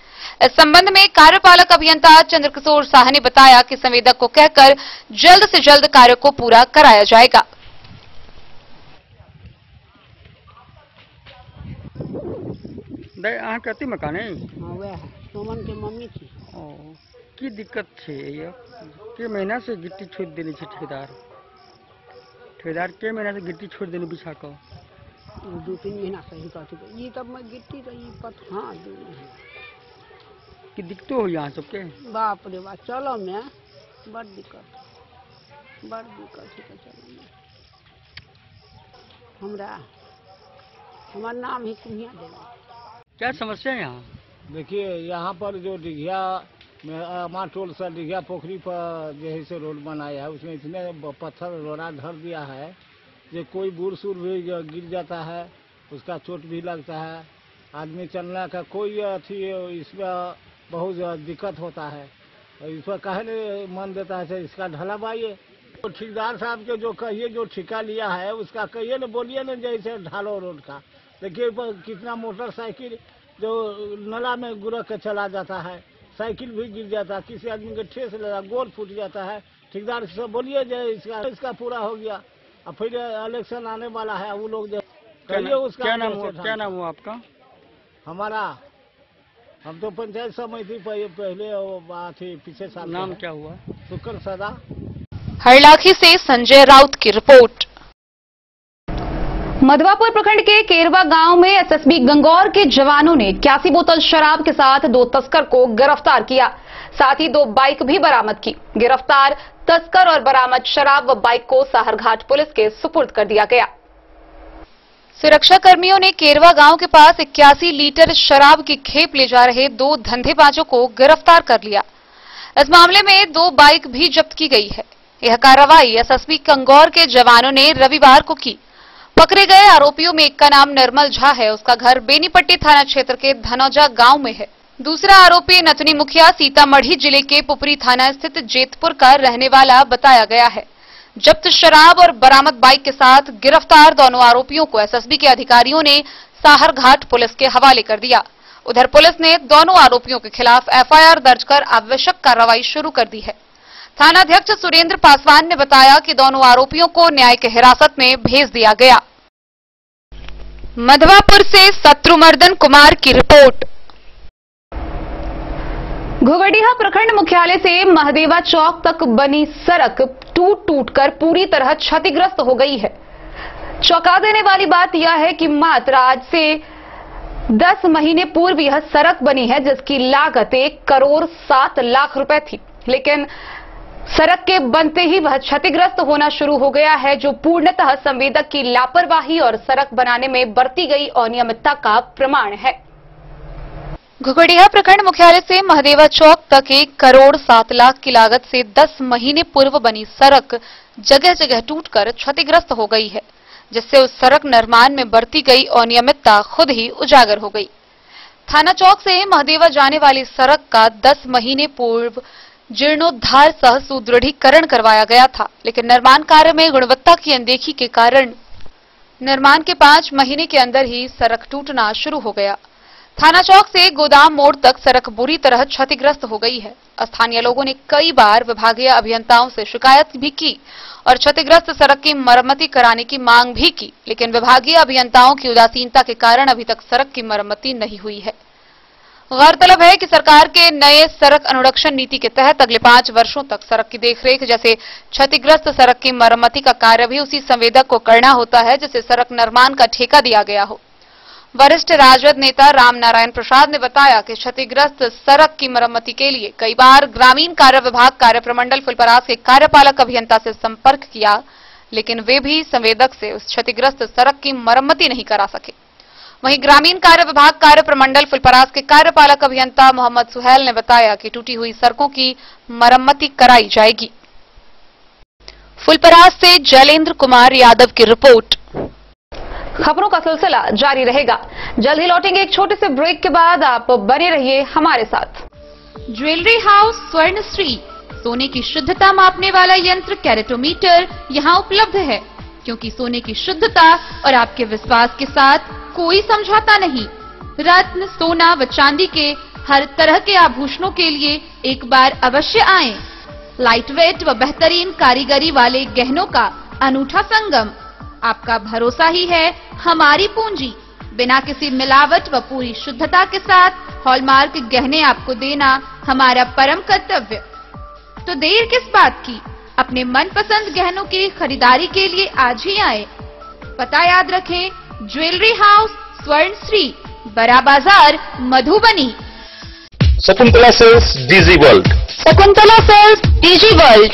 इस संबंध में कार्यपालक अभियंता चंद्रकिशोर साह ने बताया कि संवेदक को कहकर जल्द से जल्द कार्य को पूरा कराया जाएगा। अहाँ कति मकान है? सोमन के मम्मी थी। की दिक्कत छे ये? के महीना से गिट्टी छोड़ देने छे ठेकेदार? ठेकेदार के महीना से गिट्टी छोड़ देने बिछा कर? 2-3 महीना से ही कहते ये तब मैं गिट्टी तो ये पत हाँ की दिक्कत हो यहाँ सबके? बाप रे बाप, चलो मैं बड़ दिक्कत है चलो में। हमारा नाम ही कुम्हिया देना। क्या समस्या है यहाँ? देखिए यहाँ पर जो डिघिया में अमा टोल से डिघिया पोखरी पर जैसे रोड बनाया है, उसमें इतने पत्थर रोड़ा धर दिया है जो कोई बूढ़ सूढ़ भी गिर जाता है, उसका चोट भी लगता है। आदमी चलने का कोई अथी इसमें बहुत दिक्कत होता है। इस पर कहने मन देता है इसका ढलवाइए। तो ठेकेदार साहब के जो कहिए, जो ठेका लिया है उसका कहिए न, बोलिए न जैसे ढालो रोड का। देखिए कितना मोटरसाइकिल जो नला में गुरक के चला जाता है, साइकिल भी गिर जाता है, किसी आदमी के ठेस लगा, गोल फूट जाता है। ठेकेदार से बोलिए जो इसका पूरा हो गया। अब फिर इलेक्शन आने वाला है, वो लोग कहिए उसका। क्या नाम हुआ आपका? हमारा, हम तो पंचायत समिति पहले पीछे साल। नाम क्या हुआ? शुक्र सदा। हरलाखी से संजय राउत की रिपोर्ट। मधवापुर प्रखंड के केरवा गांव में एसएसबी गंगौर के जवानों ने 81 बोतल शराब के साथ 2 तस्कर को गिरफ्तार किया, साथ ही 2 बाइक भी बरामद की। गिरफ्तार तस्कर और बरामद शराब व बाइक को साहरघाट पुलिस के सुपुर्द कर दिया गया। सुरक्षा कर्मियों ने केरवा गांव के पास 81 लीटर शराब की खेप ले जा रहे 2 धंधेबाजों को गिरफ्तार कर लिया। इस मामले में 2 बाइक भी जब्त की गई है। यह कार्रवाई एसएसबी गंगौर के जवानों ने रविवार को की। पकड़े गए आरोपियों में एक का नाम निर्मल झा है, उसका घर बेनीपट्टी थाना क्षेत्र के धनौजा गांव में है। दूसरा आरोपी नथनी मुखिया सीतामढ़ी जिले के पुपरी थाना स्थित जेतपुर का रहने वाला बताया गया है। जब्त शराब और बरामद बाइक के साथ गिरफ्तार दोनों आरोपियों को एसएसबी के अधिकारियों ने साहरघाट पुलिस के हवाले कर दिया। उधर पुलिस ने दोनों आरोपियों के खिलाफ एफआईआर दर्ज कर आवश्यक कार्रवाई शुरू कर दी है। थानाध्यक्ष सुरेंद्र पासवान ने बताया कि दोनों आरोपियों को न्यायिक हिरासत में भेज दिया गया। मधवापुर से शत्रुमर्दन कुमार की रिपोर्ट। घुघड़िया प्रखंड मुख्यालय से महदेवा चौक तक बनी सड़क टूट कर पूरी तरह क्षतिग्रस्त हो गई है। चौंका देने वाली बात यह है कि मात्र आज से 10 महीने पूर्व यह सड़क बनी है, जिसकी लागत 1,07,00,000 रुपए थी, लेकिन सड़क के बनते ही वह क्षतिग्रस्त होना शुरू हो गया है, जो पूर्णतः संवेदक की लापरवाही और सड़क बनाने में बरती गई अनियमितता का प्रमाण है। घुघड़िया प्रखंड मुख्यालय से महदेवा चौक तक 1,07,00,000 की लागत से 10 महीने पूर्व बनी सड़क जगह जगह टूटकर क्षतिग्रस्त हो गई है, जिससे उस सड़क निर्माण में बरती गई अनियमितता खुद ही उजागर हो गई। थाना चौक से महदेवा जाने वाली सड़क का 10 महीने पूर्व जीर्णोद्धार सह सुदृढ़ीकरण करवाया गया था, लेकिन निर्माण कार्य में गुणवत्ता की अनदेखी के कारण निर्माण के 5 महीने के अंदर ही सड़क टूटना शुरू हो गया। थाना चौक से गोदाम मोड़ तक सड़क बुरी तरह क्षतिग्रस्त हो गई है। स्थानीय लोगों ने कई बार विभागीय अभियंताओं से शिकायत भी की और क्षतिग्रस्त सड़क की मरम्मती कराने की मांग भी की, लेकिन विभागीय अभियंताओं की उदासीनता के कारण अभी तक सड़क की मरम्मती नहीं हुई है। गौरतलब है कि सरकार के नए सड़क अनुरक्षण नीति के तहत अगले 5 वर्षों तक सड़क की देखरेख जैसे क्षतिग्रस्त सड़क की मरम्मती का कार्य भी उसी संवेदक को करना होता है, जिसे सड़क निर्माण का ठेका दिया गया हो। वरिष्ठ राजद नेता राम नारायण प्रसाद ने बताया कि क्षतिग्रस्त सड़क की मरम्मती के लिए कई बार ग्रामीण कार्य विभाग कार्य प्रमंडल फुलपरास के कार्यपालक अभियंता से संपर्क किया, लेकिन वे भी संवेदक से उस क्षतिग्रस्त सड़क की मरम्मती नहीं करा सके। वहीं ग्रामीण कार्य विभाग कार्य प्रमंडल फुलपरास के कार्यपालक अभियंता मोहम्मद सुहेल ने बताया कि टूटी हुई सड़कों की मरम्मती कराई जाएगी। फुलपरास से जैलेंद्र कुमार यादव की रिपोर्ट। खबरों का सिलसिला जारी रहेगा। जल्द ही लौटेंगे एक छोटे से ब्रेक के बाद। आप बने रहिए हमारे साथ। ज्वेलरी हाउस स्वर्णश्री सोने की शुद्धता मापने वाला यंत्र कैरेटोमीटर यहाँ उपलब्ध है, क्योंकि सोने की शुद्धता और आपके विश्वास के साथ कोई समझौता नहीं। रत्न, सोना व चांदी के हर तरह के आभूषणों के लिए एक बार अवश्य आएं। लाइट वेट व बेहतरीन कारीगरी वाले गहनों का अनूठा संगम। आपका भरोसा ही है हमारी पूंजी। बिना किसी मिलावट व पूरी शुद्धता के साथ हॉलमार्क गहने आपको देना हमारा परम कर्तव्य। तो देर किस बात की, अपने मनपसंद गहनों की खरीदारी के लिए आज ही आए। पता याद रखें, jewellery house Swarnashri, Bada Bazaar, Madhubani. Shakuntala sales DG world. Shakuntala sales DG world,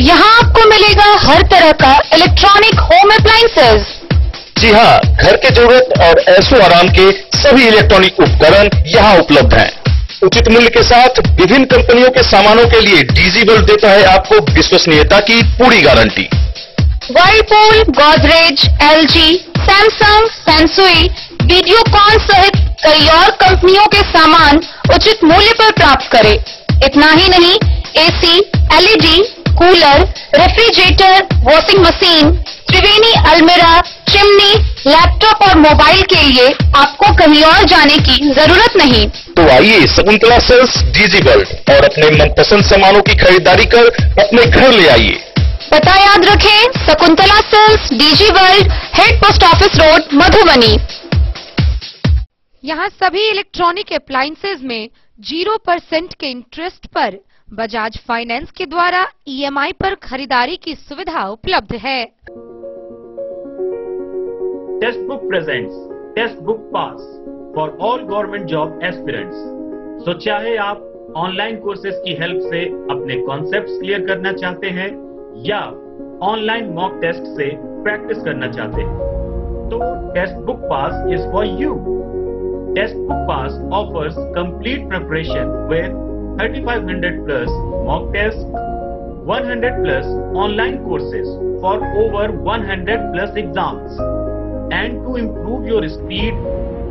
यहाँ आपको मिलेगा हर तरह का इलेक्ट्रॉनिक होम अप्लायंसेज। जी हाँ, घर के जरूरत और ऐशो आराम के सभी इलेक्ट्रॉनिक उपकरण यहाँ उपलब्ध हैं। उचित मूल्य के साथ विभिन्न कंपनियों के सामानों के लिए डीजी वर्ल्ड देता है आपको विश्वसनीयता की पूरी guarantee. Whirlpool, Godrej, LG, Samsung, Sansui, Videocon सहित कई और कंपनियों के सामान उचित मूल्य पर प्राप्त करें। इतना ही नहीं, AC, LED, cooler, refrigerator, washing machine, Triveni अलमीरा, चिमनी, लैपटॉप और मोबाइल के लिए आपको कहीं और जाने की जरूरत नहीं। तो आइए शकुंतला सेल्स डीजी वर्ल्ड और अपने मनपसंद सामानों की खरीदारी कर अपने घर ले आइए। पता याद रखें, Shakuntala sales DG world, head post office road, Madhubani. यहाँ सभी इलेक्ट्रॉनिक अप्लायंसेज में 0% के इंटरेस्ट पर बजाज फाइनेंस के द्वारा ईएमआई पर खरीदारी की सुविधा उपलब्ध है। Testbook presents Testbook pass for all government job aspirants. तो चाहे आप ऑनलाइन कोर्सेज की हेल्प से अपने कॉन्सेप्ट्स क्लियर करना चाहते हैं या ऑनलाइन मॉक टेस्ट से प्रैक्टिस करना चाहते हैं, तो Testbook pass is for you. Testbook pass offers complete preparation with 3500 plus mock tests, 100 plus online courses for over 100 plus exams. And to improve your speed,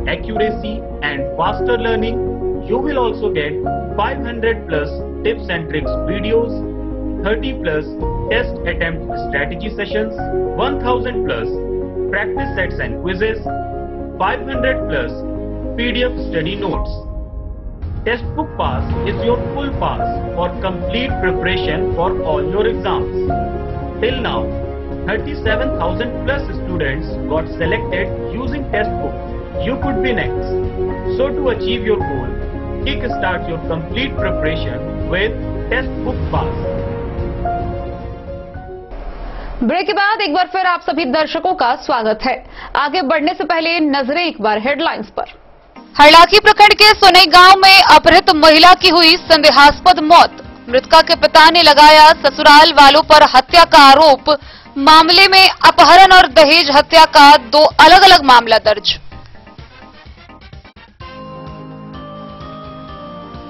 accuracy and faster learning, You will also get 500 plus tips and tricks videos, 30 plus test attempt strategy sessions, 1000 plus practice sets and quizzes, 500 plus PDF study notes. Textbook Pass is your full pass for complete preparation for all your exams. Till now, 37,000 plus students got selected using Textbook. You could be next. So to achieve your goal, kickstart your complete preparation with Textbook Pass. Break के बाद एक बार फिर आप सभी दर्शकों का स्वागत है। आगे बढ़ने से पहले नजरें एक बार हेडलाइंस पर। हरलाखी प्रखंड के सोनई गांव में अपहृत महिला की हुई संदेहास्पद मौत। मृतका के पिता ने लगाया ससुराल वालों पर हत्या का आरोप। मामले में अपहरण और दहेज हत्या का 2 अलग-अलग मामला दर्ज।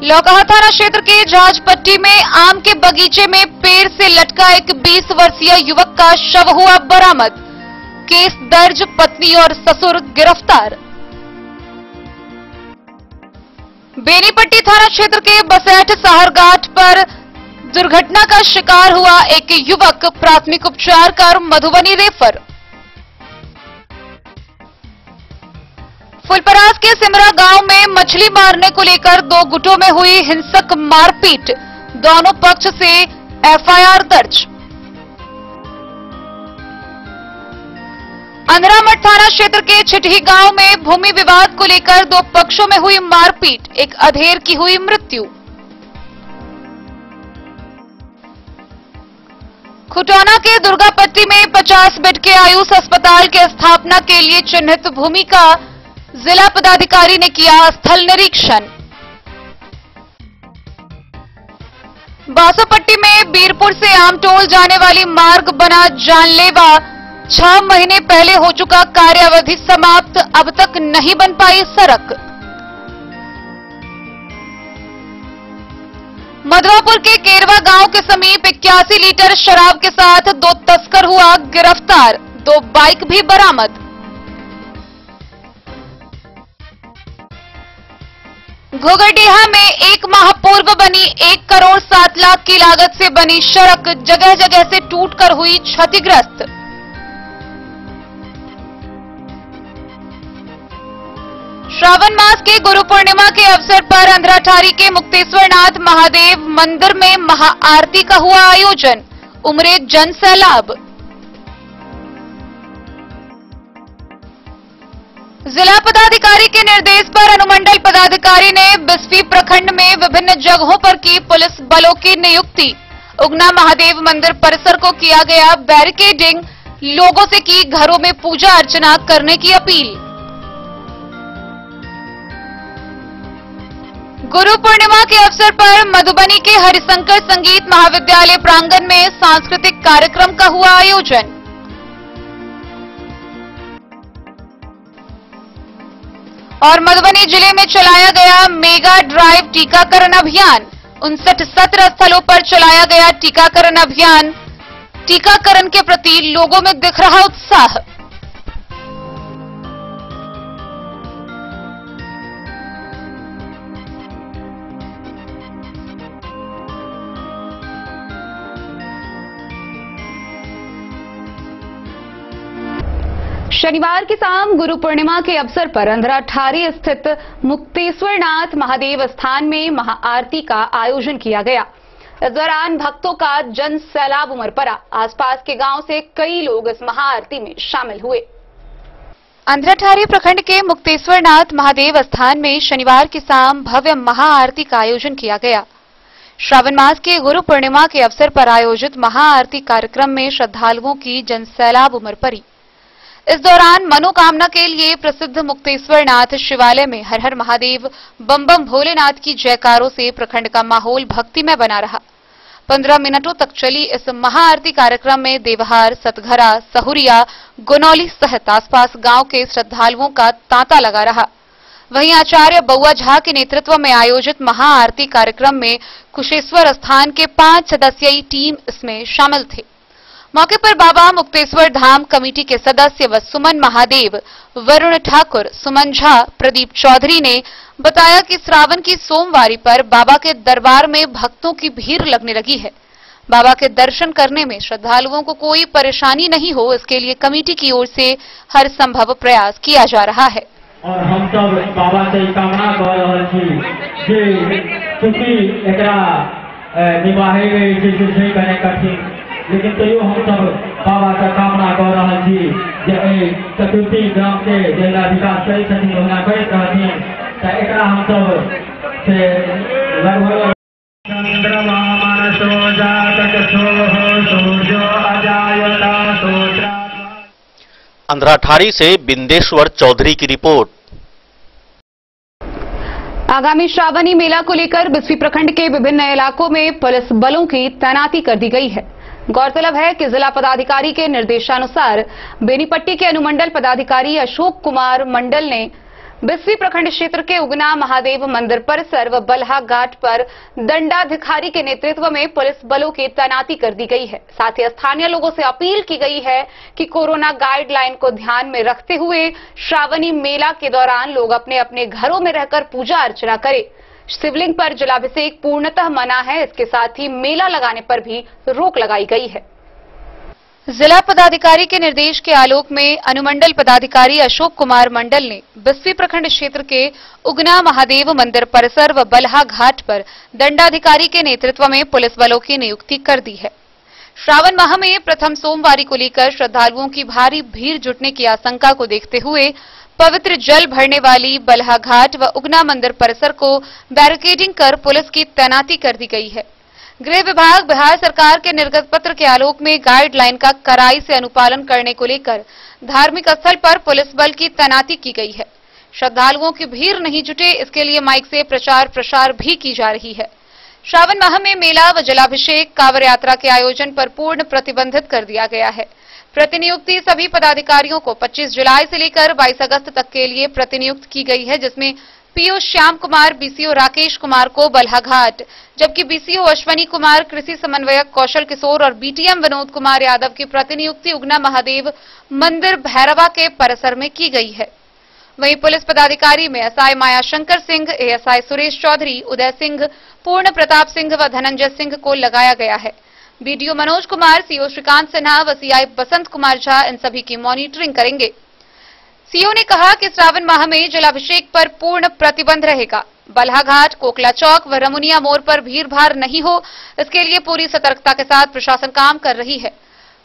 लौकहा थाना क्षेत्र के जहाजपट्टी में आम के बगीचे में पेड़ से लटका एक 20 वर्षीय युवक का शव हुआ बरामद। केस दर्ज, पत्नी और ससुर गिरफ्तार। बेनीपट्टी थाना क्षेत्र के बसैठ साहरघाट पर दुर्घटना का शिकार हुआ एक युवक, प्राथमिक उपचार कर मधुबनी रेफर। फुलपरास के सिमरा गांव में मछली मारने को लेकर 2 गुटों में हुई हिंसक मारपीट। दोनों पक्ष से एफआईआर दर्ज। अंधरामठ थाना क्षेत्र के छिटही गांव में भूमि विवाद को लेकर 2 पक्षों में हुई मारपीट। एक अधेड़ की हुई मृत्यु। खुटौना के दुर्गापट्टी में 50 बेड के आयुष अस्पताल के स्थापना के लिए चिन्हित भूमि का जिला पदाधिकारी ने किया स्थल निरीक्षण। बासोपट्टी में बीरपुर से आमटोल जाने वाली मार्ग बना जानलेवा। 6 महीने पहले हो चुका कार्यावधि समाप्त, अब तक नहीं बन पाई सड़क। मधवापुर के केरवा गांव के समीप 81 लीटर शराब के साथ 2 तस्कर हुआ गिरफ्तार। 2 बाइक भी बरामद। घोगरडीहा में 1 माह पूर्व बनी 1 करोड़ 7 लाख की लागत से बनी सड़क जगह जगह से टूटकर हुई क्षतिग्रस्त। श्रावण मास के गुरु पूर्णिमा के अवसर पर अंधराठारी के मुक्तेश्वरनाथ महादेव मंदिर में महाआरती का हुआ आयोजन। उमड़े जन सैलाब। जिला पदाधिकारी के निर्देश पर अनुमंडल पदाधिकारी ने बिस्फी प्रखंड में विभिन्न जगहों पर की पुलिस बलों की नियुक्ति। उगना महादेव मंदिर परिसर को किया गया बैरिकेडिंग। लोगों से की घरों में पूजा अर्चना करने की अपील। गुरु पूर्णिमा के अवसर पर मधुबनी के हरिशंकर संगीत महाविद्यालय प्रांगण में सांस्कृतिक कार्यक्रम का हुआ आयोजन। और मधुबनी जिले में चलाया गया मेगा ड्राइव टीकाकरण अभियान। 59 17 स्थलों पर चलाया गया टीकाकरण अभियान। टीकाकरण के प्रति लोगों में दिख रहा उत्साह। शनिवार की शाम गुरु पूर्णिमा के अवसर पर अंधराठारी स्थित मुक्तेश्वरनाथ महादेव स्थान में महाआरती का आयोजन किया गया। इस दौरान भक्तों का जन सैलाब उमड़ पड़ा। आसपास के गांव से कई लोग इस महाआरती में शामिल हुए। अंधराठारी प्रखंड के मुक्तेश्वरनाथ महादेव स्थान में शनिवार की शाम भव्य महाआरती का आयोजन किया गया। श्रावण मास के गुरु पूर्णिमा के अवसर पर आयोजित महाआरती कार्यक्रम में श्रद्धालुओं की जन सैलाब उमड़ पड़ी। इस दौरान मनोकामना के लिए प्रसिद्ध मुक्तेश्वरनाथ शिवालय में हर हर महादेव बम बम भोलेनाथ की जयकारों से प्रखंड का माहौल भक्तिमय बना रहा। 15 मिनटों तक चली इस महाआरती कार्यक्रम में देवहार, सतघरा, सहुरिया, गुनौली सहित आसपास गांव के श्रद्धालुओं का तांता लगा रहा। वहीं आचार्य बउआ झा के नेतृत्व में आयोजित महाआरती कार्यक्रम में कुशेश्वर स्थान के 5 सदस्यीय टीम इसमें शामिल थे। मौके पर बाबा मुक्तेश्वर धाम कमेटी के सदस्य व सुमन महादेव, वरुण ठाकुर, सुमन झा, प्रदीप चौधरी ने बताया कि श्रावण की सोमवारी पर बाबा के दरबार में भक्तों की भीड़ लगने लगी है। बाबा के दर्शन करने में श्रद्धालुओं को कोई परेशानी नहीं हो, इसके लिए कमेटी की ओर से हर संभव प्रयास किया जा रहा है। और हम सब बाबा से कामना कर रहे थी कि चूंकि एकरा निभाए में करने कठिन, लेकिन तैयो हम सब बाबा से कामना कर रहे थी जे चतुर्थी ग्राम के जिला विकास करे छथिन होना करे कहथिन त एकरा हम सब से लगभग चंद्रमा मानसो जातक सूर्यो अजायता सोत्रा। अंधराठारी से बिंदेश्वर चौधरी की रिपोर्ट। आगामी श्रावणी मेला को लेकर बिस्फी प्रखंड के विभिन्न इलाकों में पुलिस बलों की तैनाती कर दी गई है। गौरतलब है कि जिला पदाधिकारी के निर्देशानुसार बेनीपट्टी के अनुमंडल पदाधिकारी अशोक कुमार मंडल ने बिस्फी प्रखंड क्षेत्र के उगना महादेव मंदिर परिसर व बलहा घाट पर दंडाधिकारी के नेतृत्व में पुलिस बलों की तैनाती कर दी गई है। साथ ही स्थानीय लोगों से अपील की गई है कि कोरोना गाइडलाइन को ध्यान में रखते हुए श्रावणी मेला के दौरान लोग अपने अपने घरों में रहकर पूजा अर्चना करें। शिवलिंग पर जलाभिषेक पूर्णतः मना है। इसके साथ ही मेला लगाने पर भी रोक लगाई गई है। जिला पदाधिकारी के निर्देश के आलोक में अनुमंडल पदाधिकारी अशोक कुमार मंडल ने बिस्फी प्रखंड क्षेत्र के उगना महादेव मंदिर परिसर व बलहा घाट पर दंडाधिकारी के नेतृत्व में पुलिस बलों की नियुक्ति कर दी है। श्रावण माह में प्रथम सोमवारी को लेकर श्रद्धालुओं की भारी भीड़ जुटने की आशंका को देखते हुए पवित्र जल भरने वाली बलहा घाट व उगना मंदिर परिसर को बैरिकेडिंग कर पुलिस की तैनाती कर दी गई है। गृह विभाग बिहार सरकार के निर्गत पत्र के आलोक में गाइडलाइन का कड़ाई से अनुपालन करने को लेकर धार्मिक स्थल पर पुलिस बल की तैनाती की गई है। श्रद्धालुओं की भीड़ नहीं जुटे, इसके लिए माइक से प्रचार प्रसार भी की जा रही है। श्रावण माह में मेला व जलाभिषेक, कांवड़ यात्रा के आयोजन पर पूर्ण प्रतिबंधित कर दिया गया है। प्रतिनियुक्ति सभी पदाधिकारियों को 25 जुलाई से लेकर 22 अगस्त तक के लिए प्रतिनियुक्त की गई है, जिसमें पीओ श्याम कुमार, बीसीओ राकेश कुमार को बलहा घाट, जबकि बीसीओ अश्वनी कुमार, कृषि समन्वयक कौशल किशोर और बीटीएम विनोद कुमार यादव की प्रतिनियुक्ति उगना महादेव मंदिर भैरवा के परिसर में की गई है। वहीं पुलिस पदाधिकारी में एसआई माया शंकर सिंह, एएसआई सुरेश चौधरी, उदय सिंह, पूर्ण प्रताप सिंह व धनंजय सिंह को लगाया गया है। बीडीओ मनोज कुमार, सीओ श्रीकांत सिन्हा व सीआई बसंत कुमार झा इन सभी की मॉनिटरिंग करेंगे। सीओ ने कहा कि श्रावण माह में जलाभिषेक पर पूर्ण प्रतिबंध रहेगा। बलहा घाट, कोकला चौक व रमुनिया मोड़ पर भीड़ भाड़ नहीं हो, इसके लिए पूरी सतर्कता के साथ प्रशासन काम कर रही है।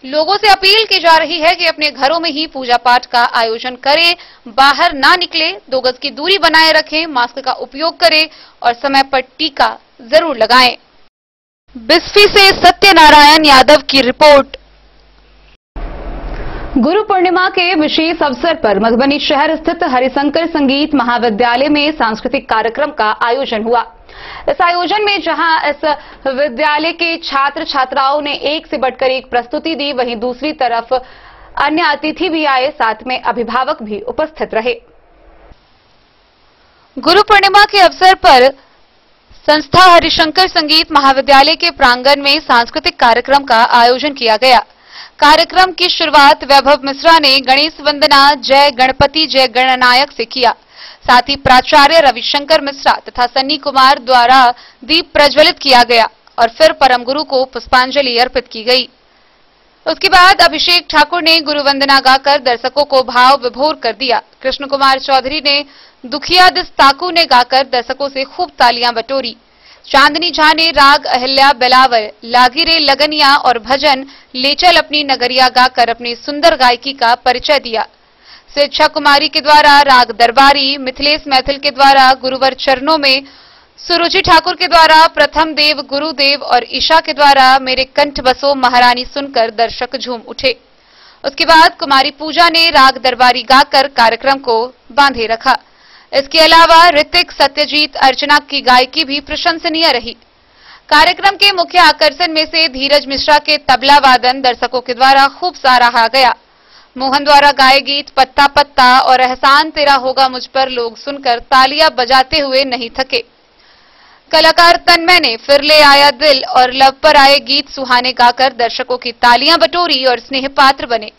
लोगों से अपील की जा रही है कि अपने घरों में ही पूजा पाठ का आयोजन करें, बाहर ना निकले, 2 गज की दूरी बनाए रखें, मास्क का उपयोग करें और समय पर टीका जरूर लगाएं। बिस्फी से सत्यनारायण यादव की रिपोर्ट। गुरु पूर्णिमा के विशेष अवसर पर मधुबनी शहर स्थित हरिशंकर संगीत महाविद्यालय में सांस्कृतिक कार्यक्रम का आयोजन हुआ। इस आयोजन में जहां इस विद्यालय के छात्र छात्राओं ने एक से बढ़कर एक प्रस्तुति दी, वहीं दूसरी तरफ अन्य अतिथि भी आए, साथ में अभिभावक भी उपस्थित रहे। गुरु पूर्णिमा के अवसर पर संस्था हरिशंकर संगीत महाविद्यालय के प्रांगण में सांस्कृतिक कार्यक्रम का आयोजन किया गया। कार्यक्रम की शुरुआत वैभव मिश्रा ने गणेश वंदना जय गणपति जय गणनायक से किया। साथ ही प्राचार्य रविशंकर मिश्रा तथा सन्नी कुमार द्वारा दीप प्रज्वलित किया गया और फिर परम गुरु को पुष्पांजलि अर्पित की गई। उसके बाद अभिषेक ठाकुर ने गुरु वंदना गाकर दर्शकों को भाव विभोर कर दिया। कृष्ण कुमार चौधरी ने दुखिया दिस ताकू ने गाकर दर्शकों से खूब तालियां बटोरी। चांदनी झा ने राग अहिल्या बेलावर, लागी रे लगनिया और भजन ले चल अपनी नगरिया गाकर अपनी सुंदर गायकी का परिचय दिया। स्वेच्छा कुमारी के द्वारा राग दरबारी, मिथिलेश मैथिल के द्वारा गुरुवर चरणों में, सुरुचि ठाकुर के द्वारा प्रथम देव गुरुदेव और ईशा के द्वारा मेरे कंठ बसो महारानी सुनकर दर्शक झूम उठे। उसके बाद कुमारी पूजा ने राग दरबारी गाकर कार्यक्रम को बांधे रखा। इसके अलावा ऋतिक, सत्यजीत, अर्चना की गायकी भी प्रशंसनीय रही। कार्यक्रम के मुख्य आकर्षण में से धीरज मिश्रा के तबला वादन दर्शकों के द्वारा खूब सराहा गया। मोहन द्वारा गाए गीत पत्ता पत्ता और एहसान तेरा होगा मुझ पर लोग सुनकर तालियां बजाते हुए नहीं थके। कलाकार तन्मय ने फिर ले आया दिल और लब पर आए गीत सुहाने गाकर दर्शकों की तालियां बटोरी और स्नेह पात्र बने।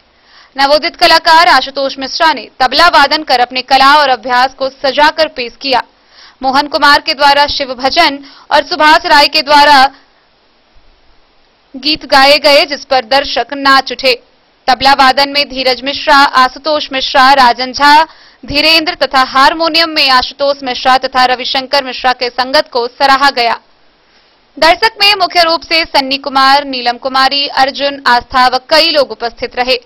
नवोदित कलाकार आशुतोष मिश्रा ने तबला वादन कर अपने कला और अभ्यास को सजाकर पेश किया। मोहन कुमार के द्वारा शिव भजन और सुभाष राय के द्वारा गीत गाए गए, जिस पर दर्शक नाच उठे। तबला वादन में धीरज मिश्रा, आशुतोष मिश्रा, राजन झा, धीरेन्द्र तथा हारमोनियम में आशुतोष मिश्रा तथा रविशंकर मिश्रा के संगत को सराहा गया। दर्शक में मुख्य रूप से सन्नी कुमार, नीलम कुमारी, अर्जुन, आस्था व कई लोग उपस्थित रहे।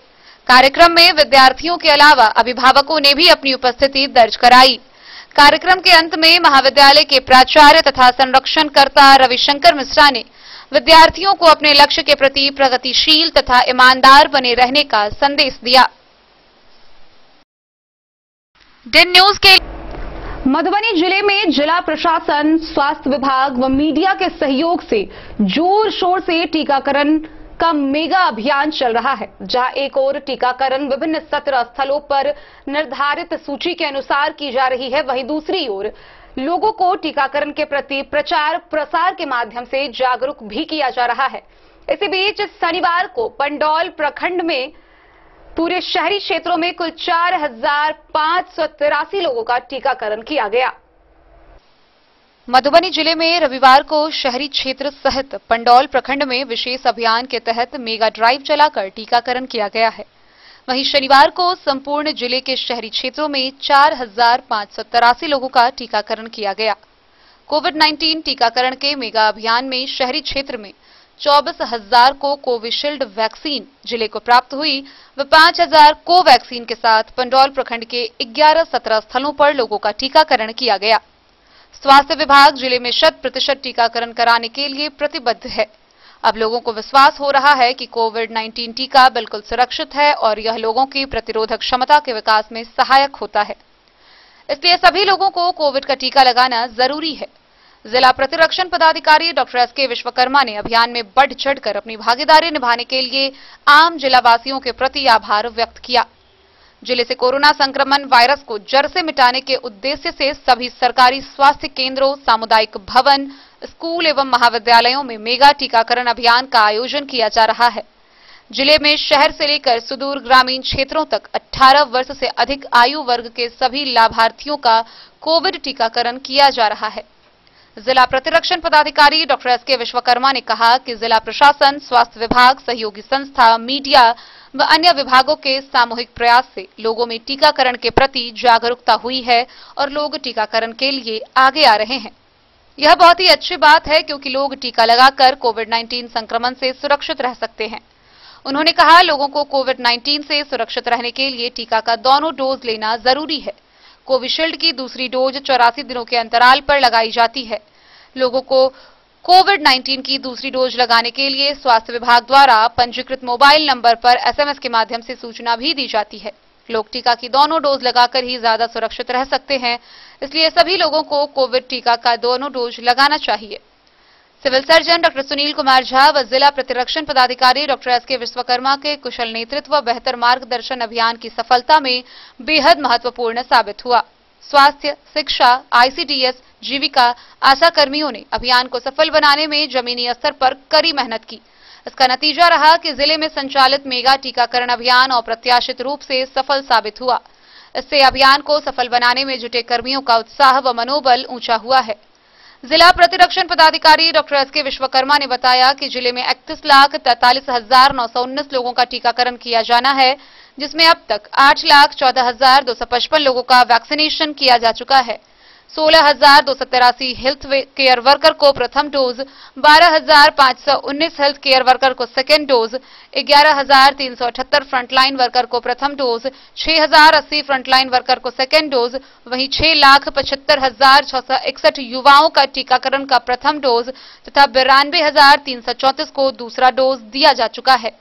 कार्यक्रम में विद्यार्थियों के अलावा अभिभावकों ने भी अपनी उपस्थिति दर्ज कराई। कार्यक्रम के अंत में महाविद्यालय के प्राचार्य तथा संरक्षणकर्ता रविशंकर मिश्रा ने विद्यार्थियों को अपने लक्ष्य के प्रति प्रगतिशील तथा ईमानदार बने रहने का संदेश दिया। दिन न्यूज के मधुबनी जिले में जिला प्रशासन, स्वास्थ्य विभाग व मीडिया के सहयोग से जोर शोर से टीकाकरण का मेगा अभियान चल रहा है, जहां एक ओर टीकाकरण विभिन्न सत्र स्थलों पर निर्धारित सूची के अनुसार की जा रही है, वहीं दूसरी ओर लोगों को टीकाकरण के प्रति प्रचार प्रसार के माध्यम से जागरूक भी किया जा रहा है। इसी बीच शनिवार को पंडौल प्रखंड में पूरे शहरी क्षेत्रों में कुल 4,583 लोगों का टीकाकरण किया गया। मधुबनी जिले में रविवार को शहरी क्षेत्र सहित पंडौल प्रखंड में विशेष अभियान के तहत मेगा ड्राइव चलाकर टीकाकरण किया गया है। वहीं शनिवार को संपूर्ण जिले के शहरी क्षेत्रों में 4,583 लोगों का टीकाकरण किया गया। कोविड-19 टीकाकरण के मेगा अभियान में शहरी क्षेत्र में 24,000 को कोविशील्ड वैक्सीन जिले को प्राप्त हुई व 5,000 कोवैक्सीन के साथ पंडौल प्रखंड के 11-17 स्थलों पर लोगों का टीकाकरण किया गया। स्वास्थ्य विभाग जिले में 100% टीकाकरण कराने के लिए प्रतिबद्ध है। अब लोगों को विश्वास हो रहा है कि कोविड-19 टीका बिल्कुल सुरक्षित है और यह लोगों की प्रतिरोधक क्षमता के विकास में सहायक होता है। इसलिए सभी लोगों को कोविड का टीका लगाना जरूरी है। जिला प्रतिरक्षण पदाधिकारी डॉक्टर एस के विश्वकर्मा ने अभियान में बढ़ चढ़कर अपनी भागीदारी निभाने के लिए आम जिलावासियों के प्रति आभार व्यक्त किया। जिले से कोरोना संक्रमण वायरस को जड़ से मिटाने के उद्देश्य से सभी सरकारी स्वास्थ्य केंद्रों, सामुदायिक भवन, स्कूल एवं महाविद्यालयों में मेगा टीकाकरण अभियान का आयोजन किया जा रहा है। जिले में शहर से लेकर सुदूर ग्रामीण क्षेत्रों तक 18 वर्ष से अधिक आयु वर्ग के सभी लाभार्थियों का कोविड टीकाकरण किया जा रहा है। जिला प्रतिरक्षण पदाधिकारी डॉक्टर एस के विश्वकर्मा ने कहा कि जिला प्रशासन, स्वास्थ्य विभाग, सहयोगी संस्था, मीडिया व अन्य विभागों के सामूहिक प्रयास से लोगों में टीकाकरण के प्रति जागरूकता हुई है और लोग टीकाकरण के लिए आगे आ रहे हैं। यह बहुत ही अच्छी बात है क्योंकि लोग टीका लगाकर कोविड-19 संक्रमण से सुरक्षित रह सकते हैं। उन्होंने कहा, लोगों को कोविड-19 से सुरक्षित रहने के लिए टीका का दोनों डोज लेना जरूरी है। कोविशील्ड की दूसरी डोज 84 दिनों के अंतराल पर लगाई जाती है। लोगों को कोविड-19 की दूसरी डोज लगाने के लिए स्वास्थ्य विभाग द्वारा पंजीकृत मोबाइल नंबर पर एसएमएस के माध्यम से सूचना भी दी जाती है। लोग टीका की दोनों डोज लगाकर ही ज्यादा सुरक्षित रह सकते हैं, इसलिए सभी लोगों को कोविड टीका का दोनों डोज लगाना चाहिए। Civil surgeon doctor Sunil Kumar Jha व जिला प्रतिरक्षण पदाधिकारी डॉक्टर एस के विश्वकर्मा के कुशल नेतृत्व व बेहतर मार्गदर्शन अभियान की सफलता में बेहद महत्वपूर्ण साबित हुआ। स्वास्थ्य, शिक्षा, आईसीडीएस, जीविका, आशा कर्मियों ने अभियान को सफल बनाने में जमीनी स्तर पर कड़ी मेहनत की। इसका नतीजा रहा कि जिले में संचालित मेगा टीकाकरण अभियान अप्रत्याशित रूप से सफल साबित हुआ। इससे अभियान को सफल बनाने में जुटे कर्मियों का उत्साह व मनोबल ऊंचा हुआ है। जिला प्रतिरक्षण पदाधिकारी डॉक्टर एस के विश्वकर्मा ने बताया कि जिले में 31,43,919 लोगों का टीकाकरण किया जाना है, जिसमें अब तक 8,14,255 लोगों का वैक्सीनेशन किया जा चुका है। 16,283 हेल्थ केयर वर्कर को प्रथम डोज, 12,519 हेल्थ केयर वर्कर को सेकेंड डोज, 11,378 फ्रंटलाइन वर्कर को प्रथम डोज, 6,080 फ्रंटलाइन वर्कर को सेकेंड डोज, वहीं 6,75,661 युवाओं का टीकाकरण का प्रथम डोज तथा 92,334 को दूसरा डोज दिया जा चुका है।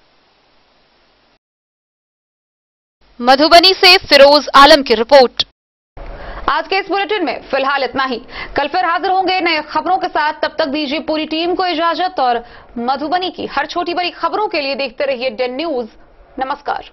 मधुबनी से फिरोज आलम की रिपोर्ट। आज के इस बुलेटिन में फिलहाल इतना ही। कल फिर हाजिर होंगे नए खबरों के साथ। तब तक दीजिए पूरी टीम को इजाजत और मधुबनी की हर छोटी बड़ी खबरों के लिए देखते रहिए डेन न्यूज। नमस्कार।